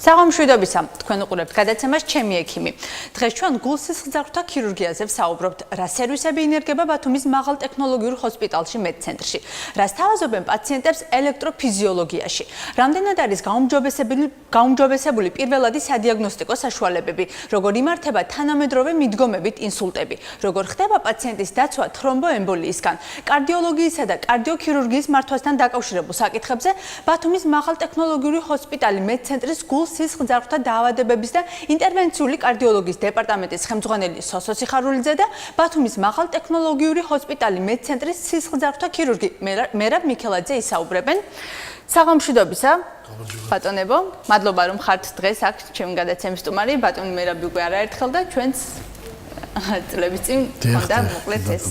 საღამშვიდობისა, თქვენ უყურებთ გადაცემას ჩემი ექიმი. დღეს ჩვენ გულ-სისხლძარღვთა ქირურგიაზე ვსაუბრობთ, რა სერვისები ინერგება ბათუმის მაღალტექნოლოგიურ ჰოსპიტალში მედცენტრში, რა სთავაზობენ პაციენტებს ელექტროფიზიოლოგიაში, რამდენად არის გაუმჯობესებული პირველადი სადიაგნოსტიკო საშუალებები, როგორ იმართება თანამედროვე მიდგომებით ინსულტები, როგორ ხდება პაციენტის დაცვა თრომბოემბოლიისგან, კარდიოლოგიისა და კარდიოქირურგიის მართვასთან დაკავშირებულ საკითხებზე ბათუმის მაღალტექნოლოგიური ჰოსპიტალი მედცენტრის სისხლძარღვთა დაავადებების და ინტერვენციული კარდიოლოგიის დეპარტამენტის ხელმძღვანელი სოსო სიხარულიძე და ბათუმის მაღალტექნოლოგიური ჰოსპიტალი მედცენტრის სისხლძარღვთა ქირურგი მერაბ მიქელაძე ისაუბრებენ. საღამშვიდობისა, ბატონებო, მადლობა რომ ხართ დღეს აქ ჩემი გადაცემის სტუმარი. ბატონი მერაბი უკვე არაერთხელ და ჩვენც წლების წინ ხონდა მოკლედ ეს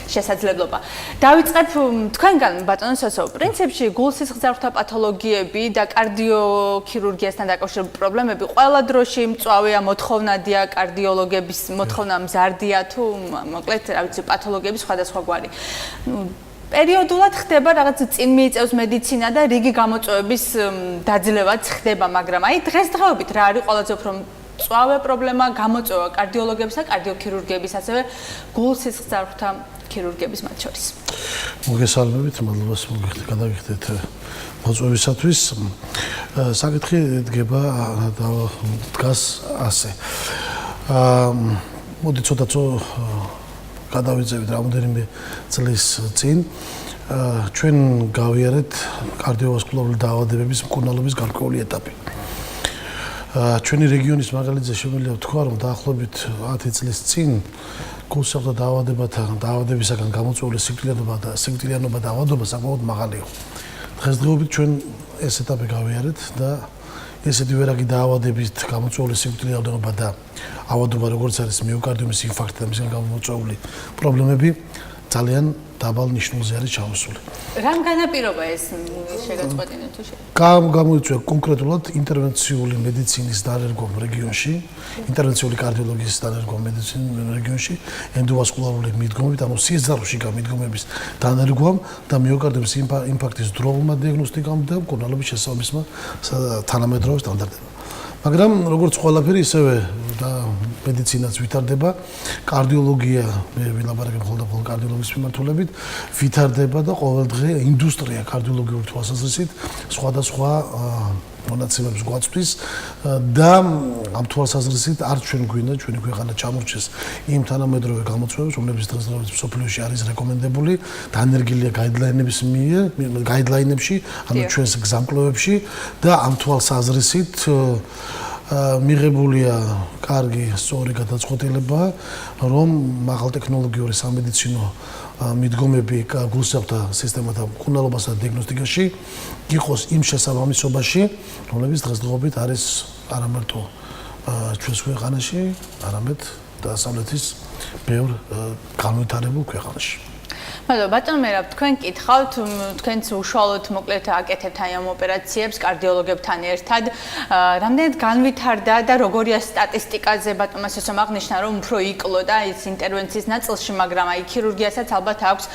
შესაძლებლობა. დავიწყებ თქვენგან ბატონო სოსო, პრინციპში გულ-სისხლძარღვთა პათოლოგიები და კარდიოქირურგიასთან დაკავშირებული პრობლემები ყველა დროში მწვავეა, მოთხოვნადია, კარდიოლოგების მოთხოვნა მზარდია თუ მოკლედ რა ვიცი პათოლოგიების სხვადასხვა გვარი. პერიოდულად ხდება რაღაც წინ მიიწევს მედიცინა და რიგი გამოწვევების დაძლევაც ხდება, მაგრამ აი დღესდღეობით რა არის ყველაზე უფრო მწვავე პრობლემა გამოწვევა კარდიოლოგების და კარდიოქირურგების, ასევე გულ-სისხლძარღვთა ქირურგების მათ შორის. მოგესალმებით, მადლობას გადაგიხდეთ მოწვევისათვის. საკითხი დგას ასე. მოდი ცოტა გადავიძევით რამდენიმე წლის წინ. ჩვენ გავიარეთ კარდიოვასკულარული დაავადებების მკურნალობის გარკვეული ეტაპი. ჩვენი რეგიონის მაგალითზე შემიძლია ვთქვა, რომ დაახლოებით 10 წლის წინ გულ-სისხლძარღვთა დაავადებისაგან გამოწვეული სიკვდილიანობა დაავადობა საკმაოდ მაღალი იყო. დღესდღეობით ჩვენ ეს ეტაპი გავიარეთ და ესეთი ვერაგი დაავადებით გამოწვეული სიკვდილიანობა და ავადობა, როგორც არის მიოკარდიუმის ინფარქტი და მისგან გამოწვეული პრობლემები ძალიან დაბალ ნიშნულზე არის ჩამოსული. რამ განაპირობა ეს შეგაწყვეტინეთ თუ გამოიწვია კონკრეტულად ინტერვენციული მედიცინის დანერგვა რეგიონში, ინტერვენციული კარდიოლოგიის დანერგვა მედიცინის რეგიონში, ენდოვასკულარული მიდგომებით, ანუ სისხლძარღვში გამიდგომების დანერგვამ და მიოკარდიუმის ინფარქტის დროულმა დიაგნოსტიკამ და მკურნალობის შესაბამისმა თანამედროვე სტანდარტებმა. მაგრამ როგორც ყველაფერი, ისევე და მედიცინაც ვითარდება, კარდიოლოგია, მე ვილაპარაკებ მხოლოდ კარდიოლოგიის მიმართულებით, ვითარდება და ყოველდღე ინდუსტრია კარდიოლოგიური თვალსაზრისით სხვადასხვა მონაცემებს გვაწვდის და ამ თვალსაზრისით არ ჩვენ გვინდა ჩვენი ქვეყანა ჩამორჩეს იმ თანამედროვე გამოწვევებს, რომლებიც დღესდღეობით მსოფლიოში არის რეკომენდებული, დანერგილია გაიდლაინებში, ანუ ჩვენს გზამკვლევებში და ამ თვალსაზრისით მიღებულია კარგი სწორი გადაწყვეტილება, რომ მაღალტექნოლოგიური სამედიცინო მიდგომები გულ-სისხლძარღვთა სისტემათა მკურნალობასა და დიაგნოსტიკაში იყოს იმ შესაბამისობაში, რომლებიც დღესდღეობით არის არამარტო ჩვენს ქვეყანაში, არამედ დასავლეთის ბევრ განვითარებულ ქვეყანაში. ბატონო მერაბ, თქვენ კითხავთ, თქვენც უშუალოდ მოკლედ აკეთებთ აი ამ ოპერაციებს კარდიოლოგებთან ერთად. რამდენად განვითარდა და როგორია სტატისტიკაზე ბატონმა სოსომ აღნიშნა, რომ უფრო იკლო და ის ინტერვენციის ნაწილში, მაგრამ აი ქირურგიასაც ალბათ აქვს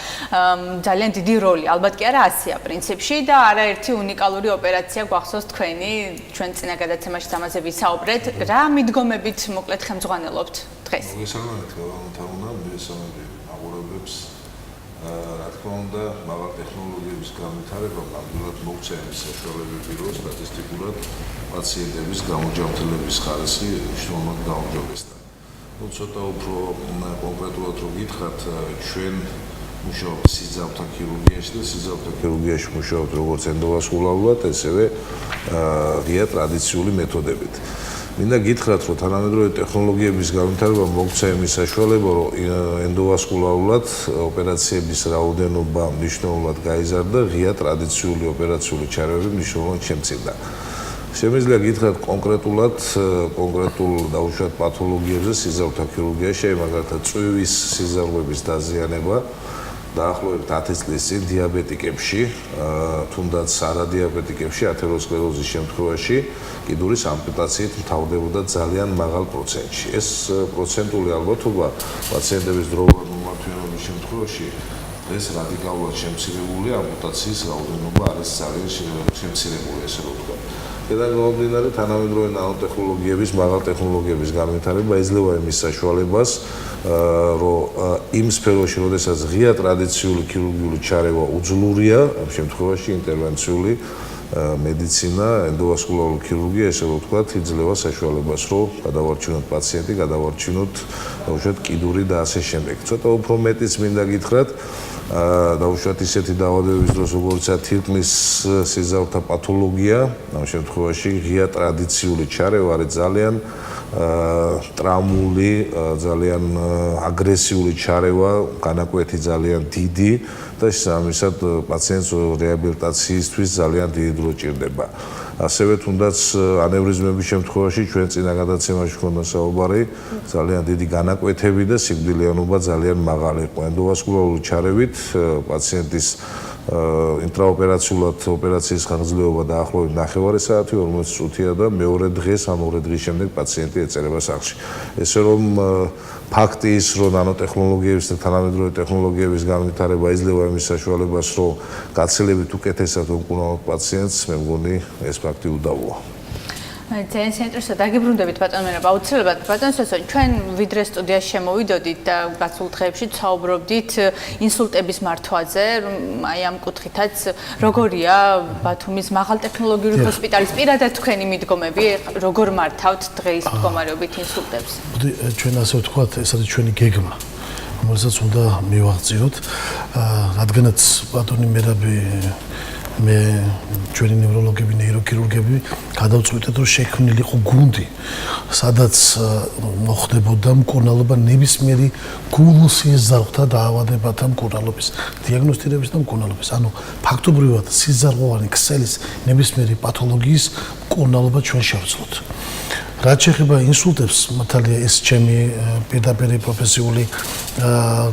ძალიან დიდი როლი. ალბათ კი არა 100-ია პრინციპში და არაერთი უნიკალური ოპერაცია გვახსოვს თქვენი, ჩვენ წინა გადაცემაში ამაზე ვისაუბრეთ. რა მიდგომებით მოკლედ ხელმძღვანელობთ დღეს? მოგესალმებით, გალანთაუნა, მოგესალმებით აგურებებს. რა თქმა უნდა, მაღალ ტექნოლოგიების განვითარება ნამდვილად მოგცემ საშუალებები, რომ სტატისტიკურად პაციენტების გამოჯანმრთელების ხარისხი მნიშვნელოვნად გაუმჯობესდა. ცოტა უფრო კონკრეტულად რო გითხრათ, ჩვენ მუშაობთ სისხლძარღვთა ქირურგიაში და სისხლძარღვთა ქირურგიაში მუშაობთ როგორც ენდოვასკულარულად, ასევე ღია ტრადიციული მეთოდებით. მინდა გითხრათ, რომ თანამედროვე ტექნოლოგიების განვითარება მოგცა იმის საშუალება, რომ ენდოვასკულარულად ოპერაციების რაოდენობა მნიშვნელოვნად გაიზარდა, ღია ტრადიციული ოპერაციული ჩარევები მნიშვნელოვნად შემცირდა. შემიძლია გითხრათ კონკრეტულ დაუშვათ პათოლოგიებზე სისხლძარღვთა ქირურგიაში, მაგალითად წვივის სისხლძარღვების დაზიანება დაახლოებით 10 წლის წინ დიაბეტიკებში, თუნდაც არადიაბეტიკებში, ათეროსკლეროზის შემთხვევაში კიდურის ამპუტაციით მთავრდებოდა ძალიან მაღალ პროცენტში. ეს პროცენტული ალბათობა პაციენტების დროულად მომართვიანობის შემთხვევაში ეს რადიკალურად შემცირებული ამპუტაციის რაოდენობა არის ძალიან შემცირებული, ესე რომ ვთქვა. Დედან გამომდინარე თანამედროვე ნანოტექნოლოგიების, მაღალ ტექნოლოგიების განვითარება ეძლევა იმის საშუალებას, რომ იმ სფეროში, როდესაც ღია ტრადიციული ქირურგიული ჩარევა უძლურია, ამ შემთხვევაში ინტერვენციული მედიცინა, ენდოვასკულარული ქირურგია, ესე რომ ვთქვათ, იძლევა საშუალებას, რომ გადავარჩინოთ პაციენტი, გადავარჩინოთ დაუშვათ კიდური და ასე შემდეგ. ცოტა უფრო მეტიც მინდა გითხრათ, დაუშვათ ისეთი დაავადებების დროს, როგორიცაა თირკმლის სიზართა პათოლოგია, ამ შემთხვევაში ღია ტრადიციული ჩარევა არის ძალიან ტრაუმული, ძალიან აგრესიული ჩარევა, განაკვეთი ძალიან დიდი და შესაბამისად პაციენტს რეაბილიტაციისთვის ძალიან დიდი დრო ჭირდება. ასევე თუნდაც ანევრიზმების შემთხვევაში ჩვენ წინა გადაცემაში ჰქონდა საუბარი, ძალიან დიდი განაკვეთები და სიკვდილიანობა ძალიან მაღალი იყო. ენდოვასკულარული ჩარევით პაციენტის ინტრაოპერაციულად ოპერაციის ხანგრძლივობა დაახლოებით 9 საათი, 40 წუთია და მეორე დღეს ან 2 დღის შემდეგ პაციენტი ეწერება სახლში. ესე რომ ფაქტი ის, რომ ნანოტექნოლოგიების და თანამედროვე ტექნოლოგიების განვითარება იძლევა იმის საშუალებას, რომ გაცილებით უკეთესად უმკურნალოთ პაციენტს, მე მგონი ეს ფაქტი უდავოა. ძალიან საინტერესო დაგიბრუნდებით ბატონ მერაბ, აუცილებლად ბატონ სესო, ჩვენ ვიდრე სტუდიაში შემოვიდოდით და გასულ დღეებში ვსაუბრობდით ინსულტების მართვაზე, აი ამ კუთხითაც როგორია ბათუმის მაღალტექნოლოგიური ჰოსპიტალის პირადად თქვენი მიდგომები, როგორ მართავთ დღეის მდგომარეობით ინსულტებს? მოდი ჩვენ ასე ვთქვათ, ეს არის ჩვენი გეგმა, რომელსაც უნდა მივაღწიოთ, რადგანაც ბატონი მერაბი მე ჩვენი ნევროლოგები, ნეიროქირურგები გადავწყვიტეთ, რომ შექმნილიყო გუნდი, სადაც მოხდებოდა მკურნალობა ნებისმიერი გულსიზარღვთა დაავადებათა მკურნალობის, დიაგნოსტირების და მკურნალობის. ანუ ფაქტობრივად სიზარღვოვანი ქსელის ნებისმიერი პათოლოგიის მკურნალობა ჩვენ შევძლოთ. რაც შეეხება ინსულტებს, მართალია ეს ჩემი პირდაპირ პროფესიული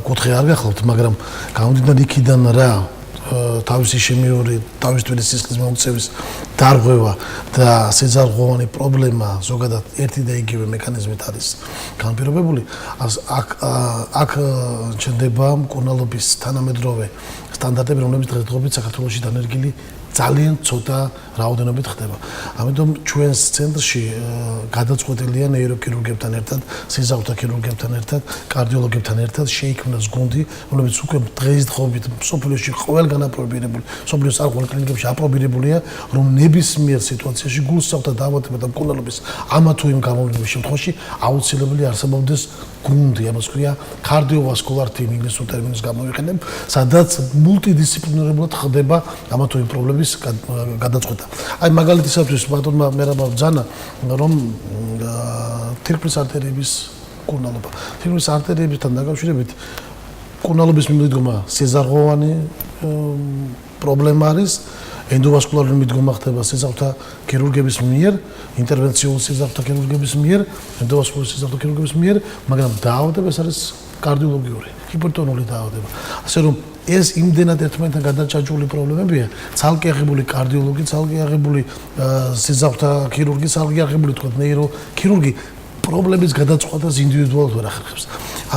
კუთხე არ გახლავთ, მაგრამ გამომდინარე იქიდან რა თავისი შემიური, თავის თვლის სისხლის მომწევის დარღვევა და სიზარღვოვანი პრობლემა ზოგადად ერთი და იგივე მექანიზმით არის განპირობებული. აქ ჩნდება მკურნალობის თანამედროვე სტანდარტები, რომლებიც დღესდღეობით საქართველოში დანერგილი ძალიან ცოტა რაოდენობით ხდება. ამიტომ ჩვენს ცენტრში გადაწყვეტილია ნეიროქირურგებთან ერთად, სიზარღვთა ქირურგებთან ერთად, კარდიოლოგებთან ერთად შეიქმნას გუნდი, რომელიც უკვე დღესდღეობით მსოფლიოში ყველგან აპრობირებული, მსოფლიოს არ ყოველ კლინიკებში აპრობირებულია, რომ ნებისმიერ სიტუაციაში გულსისხლთა დაავადება და მკურნალობის ამა თუ იმ გამოვლენების შემთხვევაში აუცილებელი არსებობდეს გუნდი, ამას ქვია კარდიოვასკულარ ტიმ ინგლისურ ტერმინს გამოვიყენებ, სადაც მულტიდისციპლინარულად ხდება ამა თუ იმ პრობლემების გადაწყვეტა. აი მაგალითისათვის ბატონმა მერაბა ბძანა, რომ თირკმლის არტერიების მკურნალობა. თირკმლის არტერიებთან დაკავშირებით მკურნალობის მიდგომა სიზარღვოვანი პრობლემა არის. ენდოვასკულარული მიდგომა ხდება სიზარღვთა ქირურგების მიერ, ინტერვენციული სიზარღვთა ქირურგების მიერ, ენდოვასკულარული სიზარღვთა ქირურგების მიერ, მაგრამ დაავადება ეს არის კარდიოლოგიური, ჰიპერტონული დაავადება. ასე რომ ეს იმდენად ერთმანეთთან გადაჭაჭული პრობლემებია, ცალკე აღებული კარდიოლოგი, ცალკე აღებული სიზარღვთა ქირურგი, ცალკე აღებული თქვა ნეიროქირურგი პრობლემის გადაწყვეტას ინდივიდუალურად ვერ ახერხებს.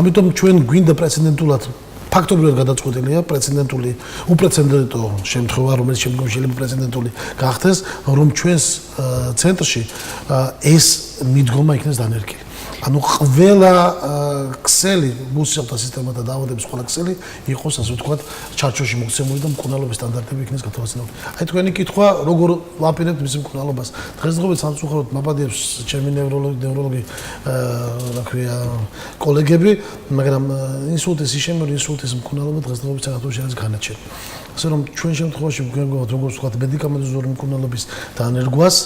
ამიტომ ჩვენ გვინდა პრეცედენტულად ფაქტობრივად გადაწყვეტილია პრეცედენტული უპრეცედენტო შემთხვევა, რომელიც შემდგომში შეიძლება პრეცედენტული გახდეს, რომ ჩვენს ცენტრში ეს მიდგომა იქნეს დანერგილი. ანუ ყველა ქსელი, გულსისხლთა სისტემათა დაავადების ყველა ქსელი იყოს, ასე ვთქვათ, ჩარჩოში მოქცეული და მკურნალობის სტანდარტები იქნეს გათვალისწინებული. აი თქვენი კითხვა, როგორ ვაპირებთ მის მკურნალობას? დღესდღეობით სამწუხაროდ მაბადებს ჩემი ნევროლოგი, რა ქვია, კოლეგები, მაგრამ ინსულტის, ისემიური ინსულტის მკურნალობა დღესდღეობით საქართველოში არის განაჩენი. ასე რომ ჩვენ შემთხვევაში გვგონებთ, როგორც ვთქვათ, მედიკამენტოზური მკურნალობის დანერგვას,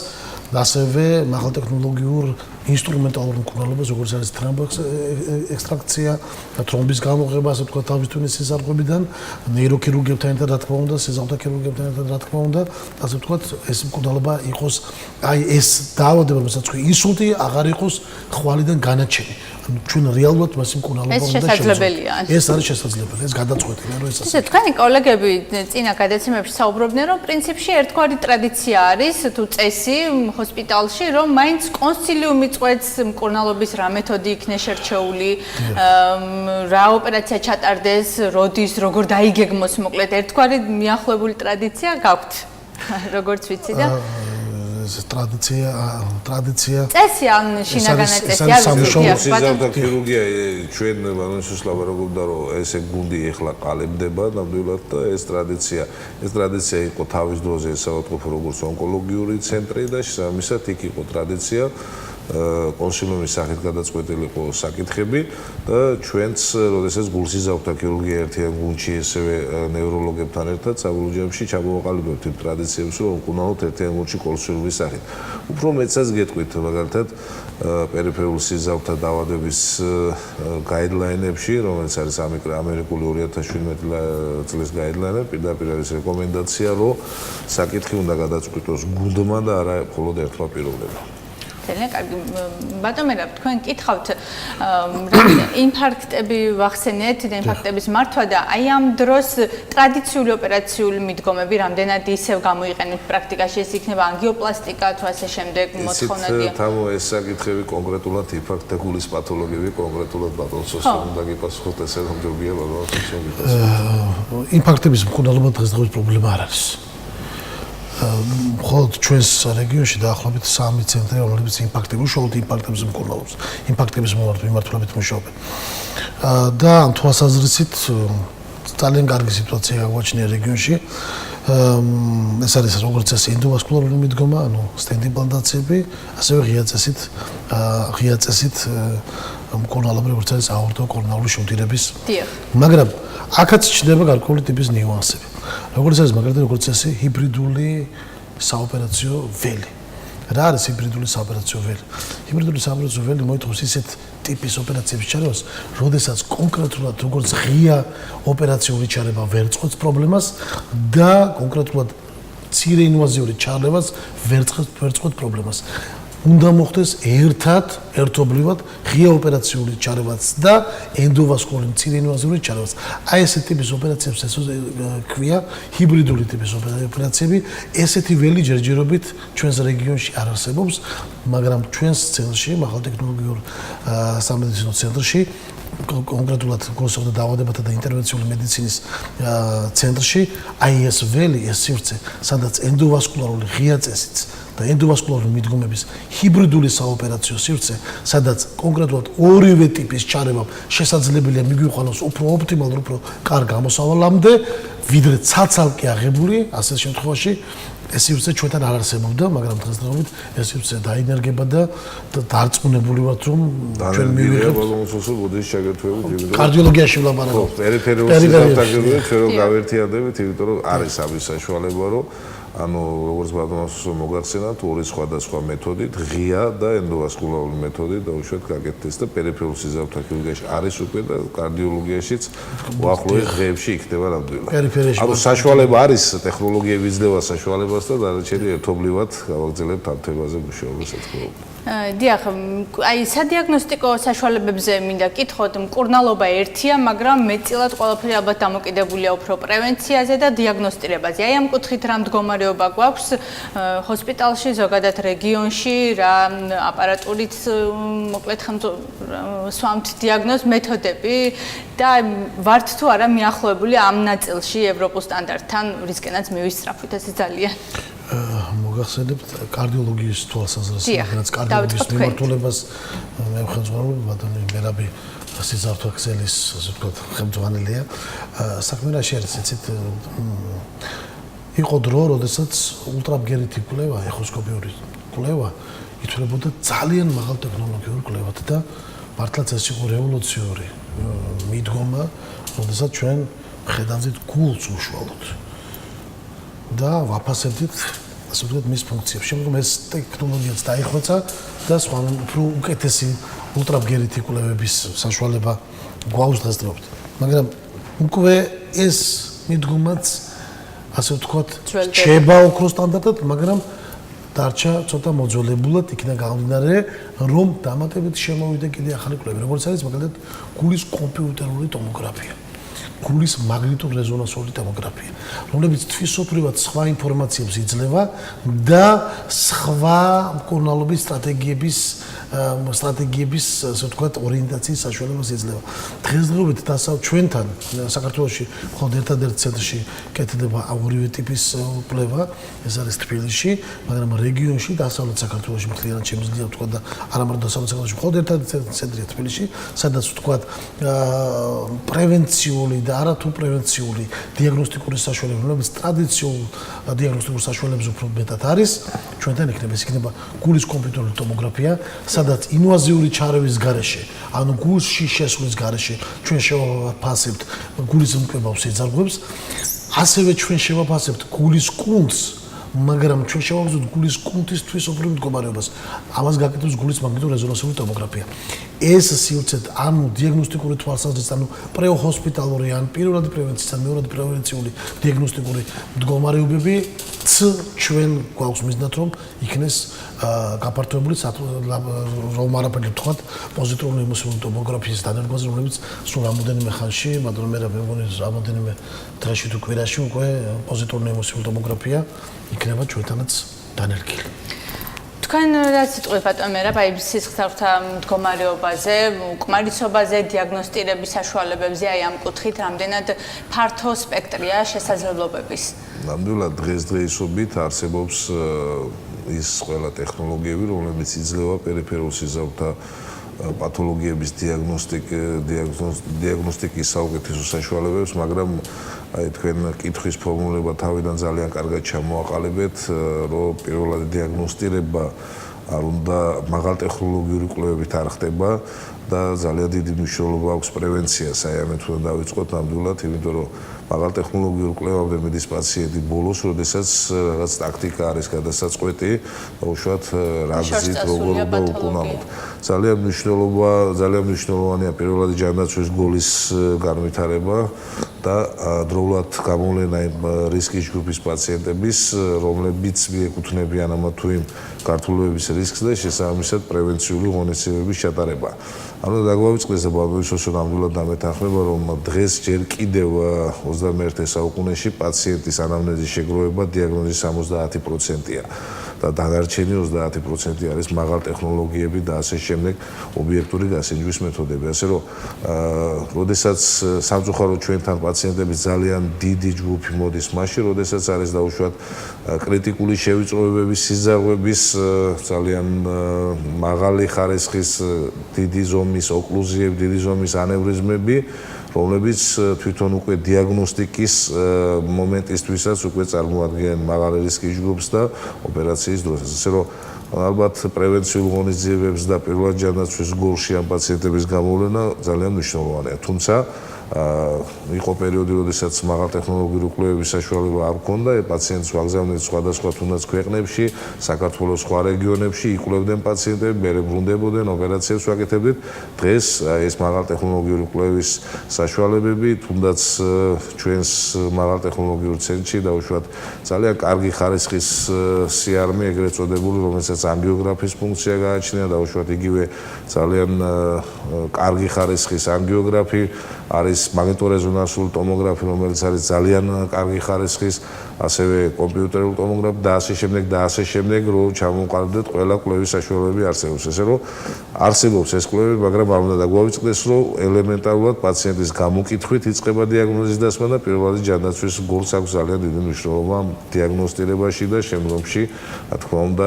ასევე მაღალტექნოლოგიურ ინსტრუმენტალურ მკურნალობას, როგორც არის თრომბოექსტრაქცია, თრომბის გამოღება, ასე ვთქვათ, თავის თვლის სიზარღვებიდან, ნეიროქირურგებთან ერთად, რა თქმა უნდა, სიზარღვთა ქირურგებთან ერთად, რა თქმა უნდა, ასე ვთქვათ, ეს მკურნალობა იყოს, აი ეს დაავადება, რომელსაც ქვია ინსულტი, აღარ იყოს ხვალიდან განაჩენი. ჩვენ რეალურად მას მკურნალობა ეს შესაძლებელია. ეს არის შესაძლებელი, ეს გადაწყვეტილია, რომ ეს ისე თქვენი კოლეგები წინა გადაცემებში საუბრობდნენ, რომ პრინციპში ერთგვარი ტრადიცია არის თუ წესი ჰოსპიტალში, რომ მაინც კონსილიუმი წყვეტს მკურნალობის რა მეთოდი იქნება შერჩეული, რა ოპერაცია ჩატარდეს, როდის, როგორ დაიგეგმოს, მოკლედ ერთგვარი მიახლოებული ტრადიცია გაქვთ. როგორც ვიცი და ტრადიცია წესი ან შინაგანი წესი არის სიზავთა ქირურგია ჩვენ ბანონსის ლაბორატორია რომ ესე გუნდი ეხლა ყალებდება ნამდვილად და ეს ტრადიცია იყო თავის დროზე საავადმყოფო როგორც ონკოლოგიური ცენტრი და შესაბამისად იქ იყო ტრადიცია კონსილიუმის სახით გადაწყვეტილი იყო საკითხები და ჩვენც როდესაც გულსიზავთა ქირურგია ერთიან გუნდში ესევე ნევროლოგებთან ერთად საბოლოო ჯამში ჩამოვაყალიბებთ იმ ტრადიციებს რომ მკურნალობთ ერთიან გუნდში კონსილიუმის სახით. უფრო მეცაც გეტყვით მაგალითად პერიფერულ სიზავთა დაავადების გაიდლაინებში, რომელიც არის ამერიკული 2017 წლის გაიდლაინი, პირდაპირ არის რეკომენდაცია, რომ საკითხი უნდა გადაწყვიტოს გუნდმა და არა მხოლოდ ერთმა პიროვნებამ. ძალიან კარგი. ბატონო, თქვენ კითხავთ ინფარქტები ვახსენეთ და ინფარქტების მართვა და აი ამ დროს ტრადიციული ოპერაციული მიდგომები რამდენად ისევ გამოიყენებთ პრაქტიკაში, ეს იქნება ანგიოპლასტიკა თუ ასე შემდეგ მოთხოვნადია. თამო ეს საკითხები კონკრეტულად ინფარქტ და გულის პათოლოგიები კონკრეტულად ბატონსოს უნდა გიპასუხოთ ესე რომ ჯობია ბატონო. ინფარქტების მკურნალობა დღესდღეობით პრობლემა არ არის. მხოლოდ ჩვენს რეგიონში დაახლოებით 3 ცენტრი, რომლებიც უშუალოდ ინფარქტების მკურნალობს, ინფარქტების მიმართულებით მუშაობენ. და ამ თვალსაზრისით ძალიან კარგი სიტუაცია გაგვაჩნია რეგიონში. ეს არის როგორც წესი ენდოვასკულარული მიდგომა, ანუ სტენტ იმპლანტაციები, ასევე ღია წესით მკურნალობა, როგორც არის აორტოკორონალური შუნთირების. მაგრამ აქაც ჩნდება გარკვეული ტიპის ნიუანსები. როგორც არის მაგალითად როგორც წესი ჰიბრიდული საოპერაციო ველი. რა არის ჰიბრიდული საოპერაციო ველი? ჰიბრიდული საოპერაციო ველი მოითხოვს ისეთ ტიპის ოპერაციების ჩარევას, როდესაც კონკრეტულად როგორც ღია ოპერაციული ჩარევა ვერ წყვეტს პრობლემას და კონკრეტულად მცირე ინვაზიური ჩარევას ვერ წყვეტს პრობლემას. უნდა მოხდეს ერთობლივად ღია ოპერაციული ჩარევაც და ენდოვასკულარული მცირე ინვაზიური ჩარევაც. აი ესეთი ტიპის ოპერაციებს ქვია ჰიბრიდული ტიპის ოპერაციები. ესეთი ველი ჯერჯერობით ჩვენს რეგიონში არ არსებობს, მაგრამ ჩვენს ცენტრში, მაღალ ტექნოლოგიურ სამედიცინო ცენტრში, კონკრეტულად გულსა და დაავადებათა და ინტერვენციული მედიცინის ცენტრში, აი ეს ველი, ეს სივრცე, სადაც ენდოვასკულარული ღია წესიც და ენდოვასკულარული მიდგომების ჰიბრიდული საოპერაციო სივრცე, სადაც კონკრეტულად ორივე ტიპის ჩარევამ შესაძლებელია მიგვიყვანოს უფრო ოპტიმალურ, უფრო კარგ გამოსავალამდე, ვიდრე ცალ-ცალკე აღებული, ასე შემთხვევაში ეს სივრცე ჩვენთან არ არსებობდა, მაგრამ დღესდღეობით ეს სივრცე დაინერგება და დარწმუნებული ვართ, რომ ჩვენ მივიღებთ კარდიოლოგიაში ვლაპარაკობ. პერიფერიული სიზავთა ქირურგია ჩვენ რომ გავერთიანდებით, იმიტომ რომ არის ამის საშუალება, რომ ანუ როგორც ბატონოს მოგახსენათ, ორი სხვადასხვა მეთოდით, ღია და ენდოვასკულარული მეთოდით დაუშვათ გაკეთდეს და პერიფერულ სიზავთა ქირურგიაში არის უკვე და კარდიოლოგიაშიც უახლოეს დღეებში იქნება ნამდვილად. ანუ საშუალება არის, ტექნოლოგიები იძლევა საშუალებას და დანარჩენი ერთობლივად გავაგრძელებთ ამ თემაზე მუშაობას, რა თქმა უნდა. დიახ, აი სადიაგნოსტიკო საშუალებებზე მინდა კითხოთ, მკურნალობა ერთია, მაგრამ მეტწილად ყველაფერი ალბათ დამოკიდებულია უფრო პრევენციაზე და დიაგნოსტირებაზე. აი ამ კუთხით რა მდგომარეობა გვაქვს ჰოსპიტალში, ზოგადად რეგიონში, რა აპარატურით მოკლედ სვამთ დიაგნოზ მეთოდები და ვართ თუ არა მიახლოებული ამ ნაწილში ევროპულ სტანდარტთან, რისკენაც მივისწრაფვით, ეს ძალიან მოგახსენებთ კარდიოლოგიის თვალსაზრისით, რაც კარდიოლოგიის მიმართულებას მე ვხელმძღვანელი ბატონი მერაბი სიზავთა ქსელის, ასე ვთქვათ, ხელმძღვანელია. საქმე რაში არის, იცით, იყო დრო, როდესაც ულტრაბგერითი კვლევა, ეხოსკოპიური კვლევა ითვლებოდა ძალიან მაღალ ტექნოლოგიურ კვლევად და მართლაც ეს იყო რევოლუციური მიდგომა, როდესაც ჩვენ ხედავთ გულს უშუალოდ და ვაფასებდით ასე ვთქვათ მის ფუნქციებს. შემდგომ ეს ტექნოლოგიაც დაიხვეწა და სხვა უფრო უკეთესი ულტრაბგერითი კვლევების საშუალება გვაქვს დღესდღეობით. მაგრამ უკვე ეს მიდგომაც ასე ვთქვათ რჩება ოქროს სტანდარტად, მაგრამ დარჩა ცოტა მოძველებულად იქნა გამომდინარე, რომ დამატებით შემოვიდა კიდე ახალი კვლევები, როგორც არის მაგალითად გულის კომპიუტერული ტომოგრაფია. გულის მაგნიტურ-რეზონანსული ტომოგრაფია, რომლებიც თვისობრივად სხვა ინფორმაციებს იძლევა და სხვა მკურნალობის სტრატეგიების, ასე ვთქვათ, ორიენტაციის საშუალებას იძლევა. დღესდღეობით ჩვენთან საქართველოში მხოლოდ ერთადერთ ცენტრში კეთდება ორივე ტიპის კვლევა, ეს არის თბილისში, მაგრამ რეგიონში დასავლეთ საქართველოში მთლიანად შემიძლია ვთქვათ და არა მარტო დასავლეთ საქართველოში, მხოლოდ ერთადერთ ცენტრია თბილისში, სადაც ვთქვათ პრევენციული და არათუ პრევენციული დიაგნოსტიკური საშუალებები, რომლებიც ტრადიციულ დიაგნოსტიკურ საშუალებებზე უფრო მეტად არის, ჩვენთან იქნება, ეს იქნება გულის კომპიუტერული ტომოგრაფია, სადაც ინვაზიური ჩარევის გარეშე, ანუ გულში შესვლის გარეშე ჩვენ შევაფასებთ გულის მკვლელს ეძარღვებს, ასევე ჩვენ შევაფასებთ გულის კუნთს, მაგრამ ჩვენ შევავზოთ გულის კუნთის თვისობრივ მდგომარეობას. ამას გაკეთებს გულის მაგნიტურ-რეზონანსული ტომოგრაფია. ეს სივრცეთ, ანუ დიაგნოსტიკური თვალსაზრისით, ანუ პრეჰოსპიტალური ან პირველადი პრევენციის ან მეორადი პრევენციული დიაგნოსტიკური მდგომარეობები ჩვენ გვაქვს მიზნად რომ იქნეს გაფართოებული რომ არაფერი ვთქვათ პოზიტიური ემოციური ტომოგრაფიის დანერგვაზე, რომლებიც სულ რამოდენიმე ხანში, მაგრამ მე მგონი რამოდენიმე დღეში თუ კვირაში უკვე პოზიტიური ემოციური ტომოგრაფია იქნება ჩვენთანაც დანერგილი. თქვენ რა სიტყვით ბატონო მერაბ აი სისხლძარღვთა მდგომარეობაზე, უკმარისობაზე, დიაგნოსტირების საშუალებებზე აი ამ კუთხით რამდენად ფართო სპექტრია შესაძლებლობების? ნამდვილად დღესდღეობით არსებობს ის ყველა ტექნოლოგიები, რომლებიც იძლევა პერიფერულ სისხლძარღვთა პათოლოგიების დიაგნოსტიკის საუკეთესო საშუალებებს, მაგრამ აი თქვენ კითხვის ფორმულება თავიდან ძალიან კარგად ჩამოაყალიბეთ, რომ პირველადი დიაგნოსტირება არ უნდა მაღალტექნოლოგიური კვლევებით არ ხდება და ძალიან დიდი მნიშვნელობა აქვს პრევენციას. აი ამით უნდა დავიწყოთ ნამდვილად, იმიტომ რომ მაღალტექნოლოგიურ კვლევამდე მიდის პაციენტი ბოლოს, როდესაც რაღაც ტაქტიკა არის გადასაწყვეტი, უშუალოდ რა გზით როგორ უნდა უკუნავოთ. ძალიან მნიშვნელოვანია პირველადი ჯანდაცვის გოლის განვითარება და დროულად გამოვლენა იმ რისკის ჯგუფის პაციენტების, რომლებიც მიეკუთვნებიან ამა თუ იმ გართულების რისკს და შესაბამისად პრევენციული ღონისძიებების ჩატარება. ანუ დაგვავიწყდეს და ბავშვებისო ნამდვილად დამეთანხმება, რომ დღეს ჯერ კიდევ 21 საუკუნეში პაციენტის ანამნეზის შეგროვება დიაგნოზის 70%-ია. და დანარჩენი 30% არის მაღალტექნოლოგიები და ასე შემდეგ ობიექტური გასინჯვის მეთოდები. ასე რომ, როდესაც სამწუხაროდ ჩვენთან პაციენტების ძალიან დიდი ჯგუფი მოდის მაშინ, როდესაც არის დაუშვათ კრიტიკული შევიწროებების, სიზარღვების, ძალიან მაღალი ხარისხის, დიდი ზომის ოკლუზიები, დიდი ზომის ანევრიზმები, რომლებიც თვითონ უკვე დიაგნოსტიკის მომენტისთვისაც უკვე წარმოადგენენ მაღალი რისკის ჯგუფს და ოპერაციის დროსაც. ასე რომ ალბათ პრევენციულ ღონისძიებებს და პირველად ჯანდაცვის გოლში ამ პაციენტების გამოვლენა ძალიან მნიშვნელოვანია. თუმცა იყო პერიოდი, როდესაც მაღალტექნოლოგიური კვლევების საშუალება არ ჰქონდა, პაციენტს ვაგზავნეთ სხვადასხვა თუნდაც ქვეყნებში, საქართველოს სხვა რეგიონებში, იკვლევდნენ პაციენტები, მერე ბრუნდებოდნენ, ოპერაციებს ვაკეთებდით. დღეს ეს მაღალტექნოლოგიური კვლევის საშუალებები, თუნდაც ჩვენს მაღალტექნოლოგიურ ცენტრში დაუშვათ ძალიან კარგი ხარისხის CRM ეგრეთ წოდებული, რომელსაც ანგიოგრაფიის ფუნქცია გააჩნია, დაუშვათ იგივე ძალიან კარგი ხარისხის ანგიოგრაფი არის მაგნიტურ-რეზონანსული ტომოგრაფი, რომელიც არის ძალიან კარგი ხარისხის, ასევე კომპიუტერული ტომოგრაფი და ასე შემდეგ, რომ ჩამოვყალიბდეთ ყველა კვლევის საშუალებები არსებობს. ესე რომ არსებობს ეს კვლევები, მაგრამ არ უნდა დაგვავიწყდეს, რომ ელემენტარულად პაციენტის გამოკითხვით იწყება დიაგნოზის დასმა და პირველადი ჯანდაცვის გოლს აქვს ძალიან დიდი მნიშვნელობა დიაგნოსტირებაში და შემდგომში, რა თქმა უნდა,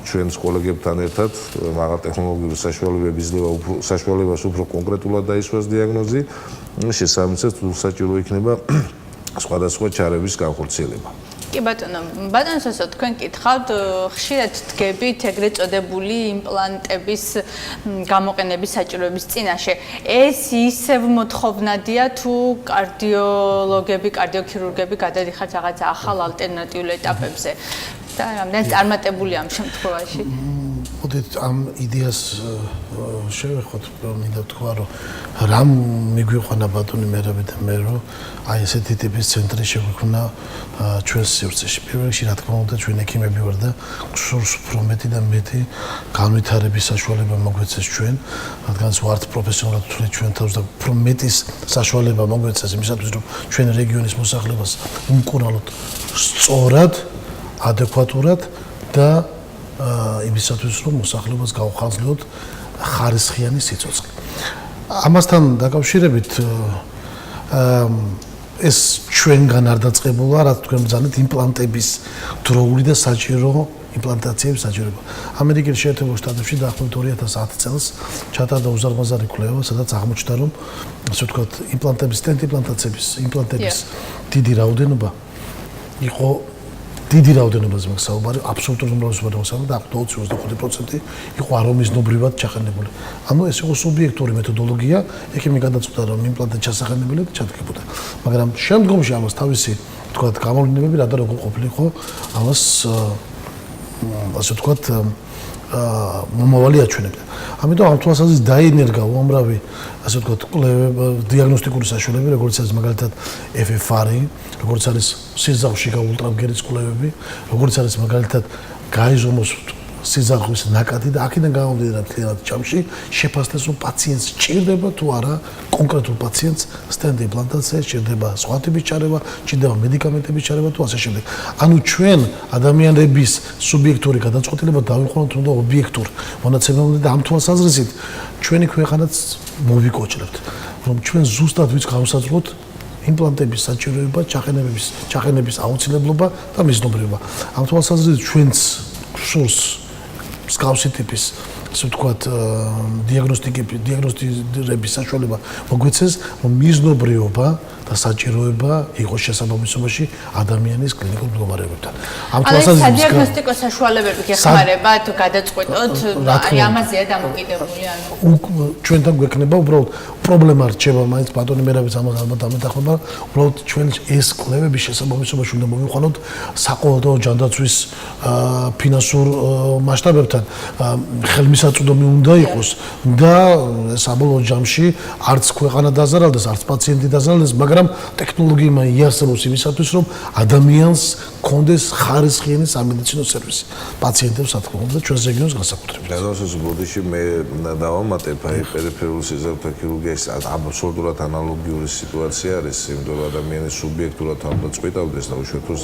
ჩვენს კოლეგებთან ერთად მაღალტექნოლოგიური საშუალებას უფრო კონკრეტულად დაისვას დიაგნოზი. შესაბამისად საჭირო იქნება სხვადასხვა ჩარების განხორციელება. კი ბატონო, ბატონო, თქვენ კითხავთ, ხშირად დგებით ეგრეთ წოდებული იმპლანტების გამოყენების საჭიროების წინაშე. ეს ისევ მოთხოვნადია თუ კარდიოლოგები, კარდიოქირურგები გადადიხართ რაღაც ახალ ალტერნატიულ ეტაპებზე და რამდენად წარმატებული ამ შემთხვევაში? მოდით ამ იდეას შევეხოთ, მინდა თქვა, რომ რამ მიგვიყვანა ბატონი მერაბი და მე რომ აი ესეთი ტიპის ცენტრი შეგვიქმნა ჩვენს სივრცეში. პირველ რიგში რა თქმა უნდა ჩვენ ექიმები ვარ და გსურს უფრო მეტი და მეტი განვითარების საშუალება მოგვეცეს ჩვენ, რადგან ვართ პროფესიონალად თვლით ჩვენ თავს და უფრო მეტის საშუალება მოგვეცეს იმისათვის რომ ჩვენ რეგიონის მოსახლეობას უმკურნალოდ სწორად, ადეკვატურად და იმისათვის რომ მოსახლეობას გავხაზლიოთ ხარისხიანი სიცოცხლე. ამასთან დაკავშირებით ეს ჩვენგან არ დაწყებულა, რაც თქვენ ბრძანეთ იმპლანტების დროული და საჭირო იმპლანტაციების საჭიროება. ამერიკის შეერთებულ შტატებში დაახლოებით 2010 წელს ჩატარდა უზარმაზარი კვლევა, სადაც აღმოჩნდა, რომ ასე ვთქვათ, იმპლანტების, სტენტ იმპლანტების დიდი რაოდენობა იყო დიდი რაოდენობაზე მაქვს საუბარი, აბსოლუტურ უმრავლესობაზე მაქვს საუბარი და 20-25% იყო არომიზნობრივად ჩაყენებული. ანუ ეს იყო სუბიექტური მეთოდოლოგია, ექიმი გადაწყვიტა რომ იმპლანტი ჩასახენებელად ჩადგებოდა. მაგრამ შემდგომში ამას თავისი, ვთქვათ, გამოვლენები რა და როგორ ყოფილიყო, ამას ასე ვთქვათ, მომავალი აჩვენებდა. ამიტომ ამ თვალსაზრისით დაინერგა უამრავი, ასე ვთქვათ, დიაგნოსტიკური საშუალებები, როგორც არის მაგალითად FFR-ი, როგორც არის სიზავში გაულტრაბგერის კვლევები, როგორც არის მაგალითად გაიზომოს სიზავნის ნაკადი და აქედან გამომდინარე მთლიანად ჩამში შეფასდეს რომ პაციენტს სჭირდება თუ არა კონკრეტულ პაციენტს სტენტ იმპლანტაცია, სჭირდება სხვა ტიპის ჩარევა, სჭირდება მედიკამენტების ჩარევა თუ ასე შემდეგ. ანუ ჩვენ ადამიანების სუბიექტური გადაწყვეტილება დავიყვანოთ უნდა ობიექტურ მონაცემებზე და ამ თვალსაზრისით ჩვენი ქვეყანაც მოვიკოჭრებთ რომ ჩვენ ზუსტად ვიც გავსაძლოთ იმპლანტების საჭიროება, ჩაყენების აუცილებლობა და მიზნობრება. ამ თვალსაზრისით ჩვენც სურს მსგავსი ტიპის, ასე ვთქვათ, დიაგნოსტირების საშუალება მოგვეცეს, რომ მიზნობრიობა და საჭიროება იყოს შესაბამისობაში ადამიანის კლინიკურ მდგომარეობებთან. ამ თვალსაზრისით სადიაგნოსტიკო საშუალებები გეხმარება თუ გადაწყვეტოთ, აი ამაზეა დამოკიდებული, ანუ ჩვენთან გვექნება უბრალოდ პრობლემა რჩება მაინც ბატონი მერაბიც ამას ალბათ ამეთახმება, უბრალოდ ჩვენ ეს კვლევების შესაბამისობაში უნდა მოვიყვანოთ საყოველთაო ჯანდაცვის ფინანსურ მასშტაბებთან, ხელმისაწვდომი უნდა იყოს და საბოლოო ჯამში არც ქვეყანა დაზარალდეს, არც პაციენტი დაზარალდეს, მაგრამ ტექნოლოგია იარსებობს იმისათვის, რომ ადამიანს კონდეს ხარისხიანი სამედიცინო სერვისი პაციენტებს, რა თქმა უნდა, ჩვენს რეგიონს განსაკუთრებით. გადასოს ბოდიში მე დავამატებ აი პერიფერულ სიზავთა ქირურგიის აბსოლუტურად ანალოგიური სიტუაცია არის, იმიტომ რომ ადამიანის სუბიექტურად უნდა წვითავდეს და უშუალოდ